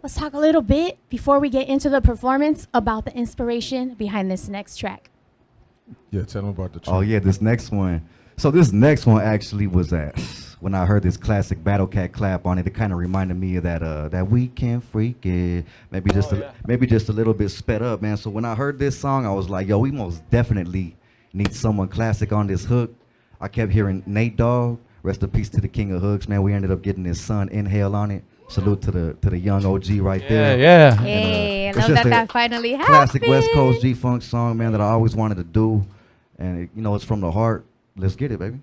let's talk a little bit before we get into the performance about the inspiration behind this next track. Yeah, tell them about the track. Oh yeah, this next one. So this next one actually was when I heard this classic Battlecat clap on it. It kind of reminded me of that Weekend Freak. Maybe just a little bit sped up, man. So when I heard this song, I was like, yo, we most definitely need someone classic on this hook. I kept hearing Nate Dogg. Rest in peace to the king of hooks, man. We ended up getting his son Inhale on it. Salute to the young OG right there. Yeah. Hey, I love that finally happened. Classic West Coast G-Funk song, man, that I always wanted to do. And, it's from the heart. Let's get it, baby.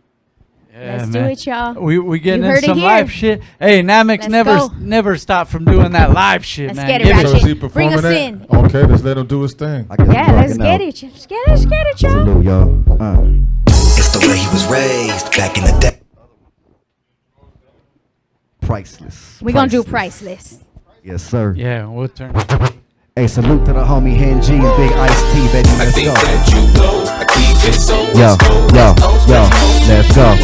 Yeah, Let's man. do it, y'all. We getting You in heard it some here. live shit. Hey, Namek's Let's go. never stopped from doing that live shit, Let's man. get it, Give Ratchet. So is he Bring performing us that? in. Okay, let's let him do his thing. Yeah, let's get it. Let's get it, y'all. Salute, y'all. It's the way he was raised back in the day. Priceless. We're going to do priceless. Yes, sir. Yeah, we'll turn. Hey, salute to the homie Hen G and Big Ice T, baby. Let's go. That you know, I keep it so Yo, let's go.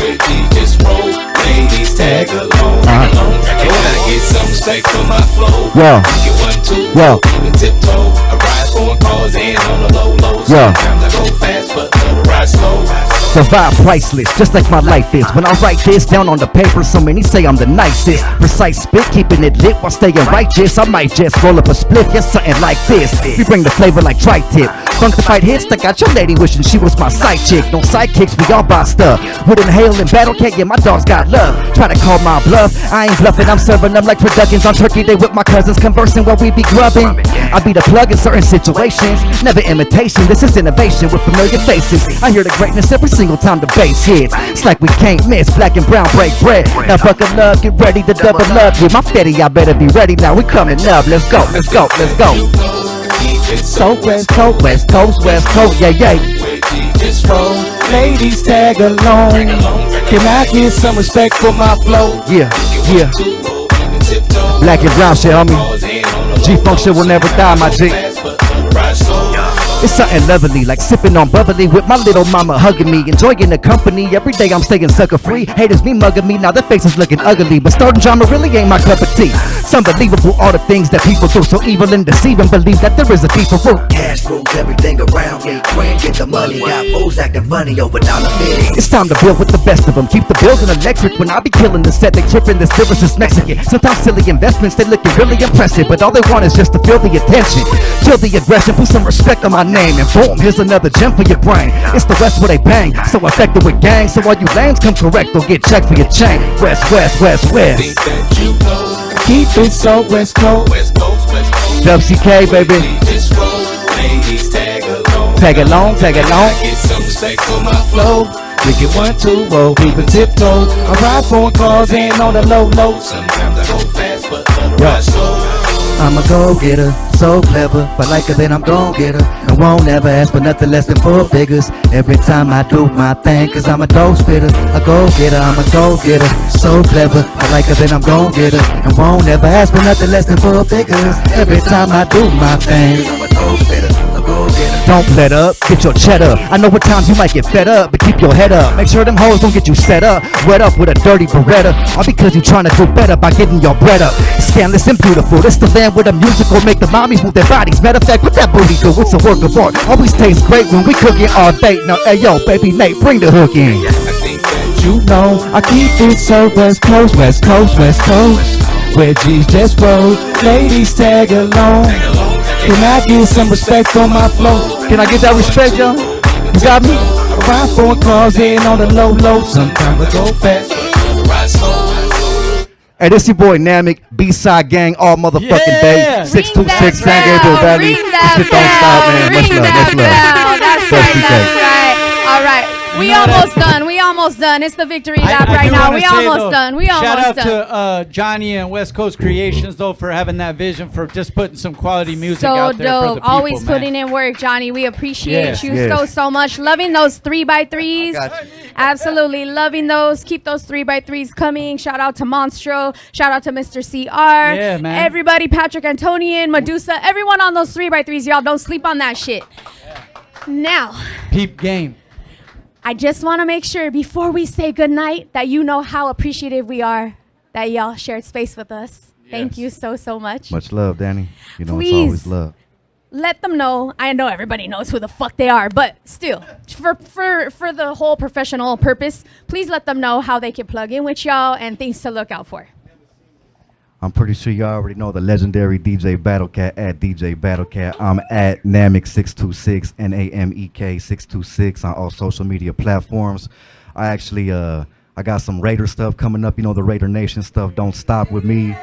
Just roll, ladies tag along. Can I get some respect for my flow? Yo. Get 1, 2, even tiptoe. I ride phone calls and on the low. Sometimes I go fast, but I ride slow. The vibe priceless, just like my life is. When I write this down on the paper, so many say I'm the nicest. Precise spit, keeping it lit while staying righteous. I might just roll up a split, yes, something like this. We bring the flavor like tri-tip. Funkified hits that got your lady wishing she was my side chick. No sidekicks, we all bossed up. With Inhale and Battlecat, yeah, my dogs got love. Try to call my bluff, I ain't bluffing, I'm serving them like turduckins on Turkey Day with my cousins, conversing while we be grubbing. I be the plug in certain situations, never imitation, this is innovation with familiar faces. I hear the greatness every single time the bass hits. It's like we can't miss, black and brown break bread. Now buckle up, get ready to double up. Yeah, my fetty, y'all better be ready now, we coming up. Let's go, let's go, let's go. So West Coast, West Coast, West Coast, yeah. Just roll, Ladies tag along. Can I get some respect for my flow? Yeah. Black and brown shit, homie. G-Funk shit will never die, my G. It's something lovely, like sipping on bubbly with my little mama hugging me, enjoying the company. Every day I'm staying sucker free. Haters be mugging me, now their faces looking ugly, but starting drama really ain't my cup of tea. It's unbelievable all the things that people do, so evil and deceiving. Believe that there is a deeper root. Cash rules everything around me. Queen get the money, got fools acting funny over dollar bills. It's time to build with the best of them. Keep the building electric. When I be killing the set, they tripping. This difference is Mexican. Sometimes silly investments, they looking really impressive, but all they want is just to feel the attention. Kill the aggression, put some respect on my name, and boom, here's another gem for your brain. It's the West where they bang, so effective with gangs. So all you lames come correct or get checked for your chain. West. think that you know. Keep it so West Coast. WCK, baby. Just roll, ladies tag along. Tag along. Get some respect for my flow. We get 1, 2, roll, people tiptoe. I ride phone calls and on the low. Sometimes I go fast, but I ride slow. I'm a go-getter, so clever, but like her then I'm gon' get her. And won't ever ask for nothing less than 4 figures every time I do my thing, cause I'm a dope spitter, a go-getter, I'm a go-getter, so clever, but like her then I'm gon' get her. And won't ever ask for nothing less than 4 figures every time I do my thing. I'm a dope spitter, a go-getter. Don't let up, get your cheddar. I know at times you might get fed up, but keep your head up. Make sure them hoes don't get you set up, wet up with a dirty Beretta. All because you trying to do better by getting your bread up. Scandalous and beautiful, this the land with a musical, make the mommies move their bodies. Matter of fact, what that booty do? It's a work of art. Always tastes great when we cook it all day. Now, hey yo, baby Nate, bring the hook in. I think that You know, I keep it so West Coast, where G's just roll. Ladies tag along. Can I get some respect for my flow? Can I get that respect, y'all? You got me? Ride phone calls in on the low. Sometimes I go fast, but I ride slow. Hey, this your boy Namek, B-side gang all motherfucking day. 626 San Gabriel Valley. This shit don't stop, man. Much love. That's right. All right. We almost done. We almost done. It's the victory lap right now. We almost done. We almost done. Shout out to Johnny and West Coast Creations though for having that vision, for just putting some quality music out there for the people. Always man. putting in work, Johnny. We appreciate you yes. so much. Loving those 3x3s. Absolutely loving those. Keep those 3x3s coming. Shout out to Monstro. Shout out to Mr. CR. Yeah, man. Everybody, Patrick Antonian, Medusa, everyone on those 3x3s. Y'all don't sleep on that shit. Now, peep game. I just want to make sure before we say goodnight that you know how appreciative we are that y'all shared space with us. Yes. Thank you so much. Much love, Dani. You know, Please. it's always love. Let them know. I know everybody knows who the fuck they are, but still, for the whole professional purpose, please let them know how they can plug in with y'all and things to look out for. I'm pretty sure you already know the legendary DJ Battlecat at DJ Battlecat. I'm at Namek626, Namek 626 on all social media platforms. I actually I got some Raider stuff coming up. You know, the Raider Nation stuff. Don't stop with me.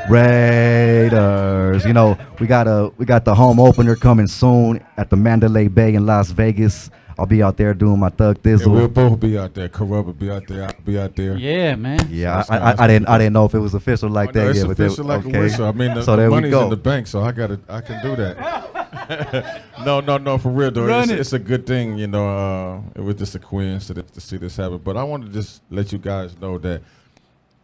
Raiders. You know, we got the home opener coming soon at the Mandalay Bay in Las Vegas. I'll be out there doing my thug thizzle. Yeah, we'll both be out there. Corrupt will be out there. I'll be out there. Yeah, man. Yeah, I didn't know if it was official like that. It's Yeah, official like okay. a whistle. I mean, So the there we money's go. in the bank, so I can do that. No, for real though. It's a good thing, you know. It was just a coincidence to see this happen. But I want to just let you guys know that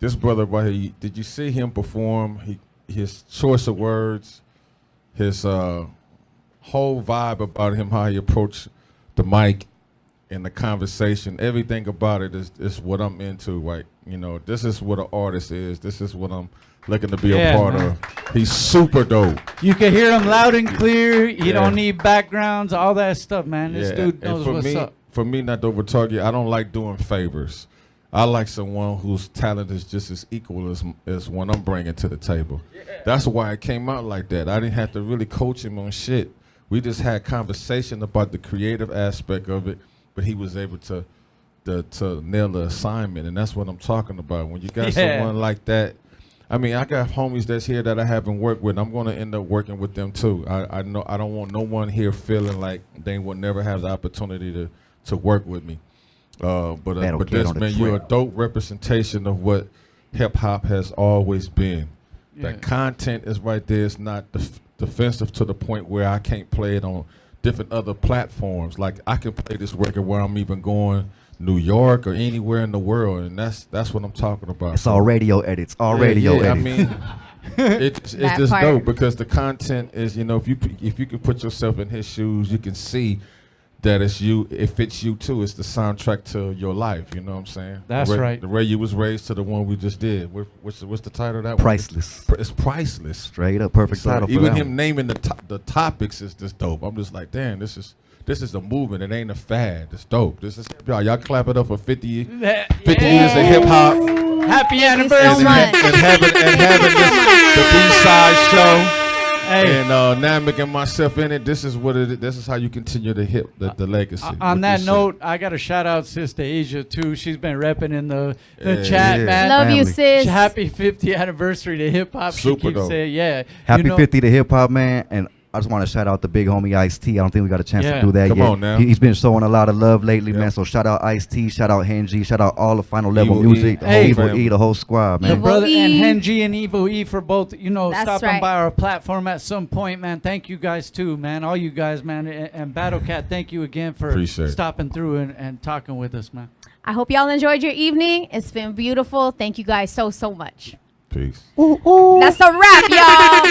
this brother right here. Did you see him perform? His choice of words, his whole vibe about him, how he approached the mic and the conversation, everything about it is what I'm into, right? You know, this is what an artist is. This is what I'm looking to be a part of. He's super dope. You can hear him loud and clear. You don't need backgrounds, all that stuff, man. This dude knows what's up. For me, not to overtalk you, I don't like doing favors. I like someone whose talent is just as equal as what I'm bringing to the table. That's why it came out like that. I didn't have to really coach him on shit. We just had conversation about the creative aspect of it, but he was able to nail the assignment, and that's what I'm talking about. When you got someone like that, I mean, I got homies that's here that I haven't worked with. I'm going to end up working with them too. I know I don't want no one here feeling like they will never have the opportunity to work with me. But this man, you're a dope representation of what hip hop has always been. Yeah. That content is right there. It's not defensive to the point where I can't play it on different other platforms. Like I can play this record where I'm even going New York or anywhere in the world, and that's what I'm talking about. It's all radio edits. All radio edits. I mean, it's just dope because the content is, you know, if you can put yourself in his shoes, you can see that it's you. It fits you too. It's the soundtrack to your life. You know what I'm saying? That's right. The way you was raised to the one we just did. What's the title of that Priceless. one? It's priceless. Straight up, perfect title. Even for him naming the topics is just dope. I'm just like, damn, this is a movement. It ain't a fad. It's dope. This is y'all clap it up for 50 years of hip hop. Happy anniversary. And having the B-side show. Hey. And Namek and myself in it. This is what it is. This is how you continue to hit the legacy. On that note, I got to shout out Sister Asia too. She's been repping in the chat, man. Love you, sis. Happy 50th anniversary to hip hop. She keeps saying, Happy 50 to hip hop, man. And I just want to shout out the big homie Ice-T. I don't think we got a chance to do that Come yet. on now. He's been showing a lot of love lately, man. So shout out Ice-T, shout out Henji, shout out all the Final Level Music, Evil E, the whole squad, man. The brother and Henji and Evil E for both, stopping right. by our platform at some point, man. Thank you guys too, man. All you guys, man. And Battlecat, thank you again for stopping through and talking with us, man. I hope y'all enjoyed your evening. It's been beautiful. Thank you guys so much. Peace. That's a wrap, y'all.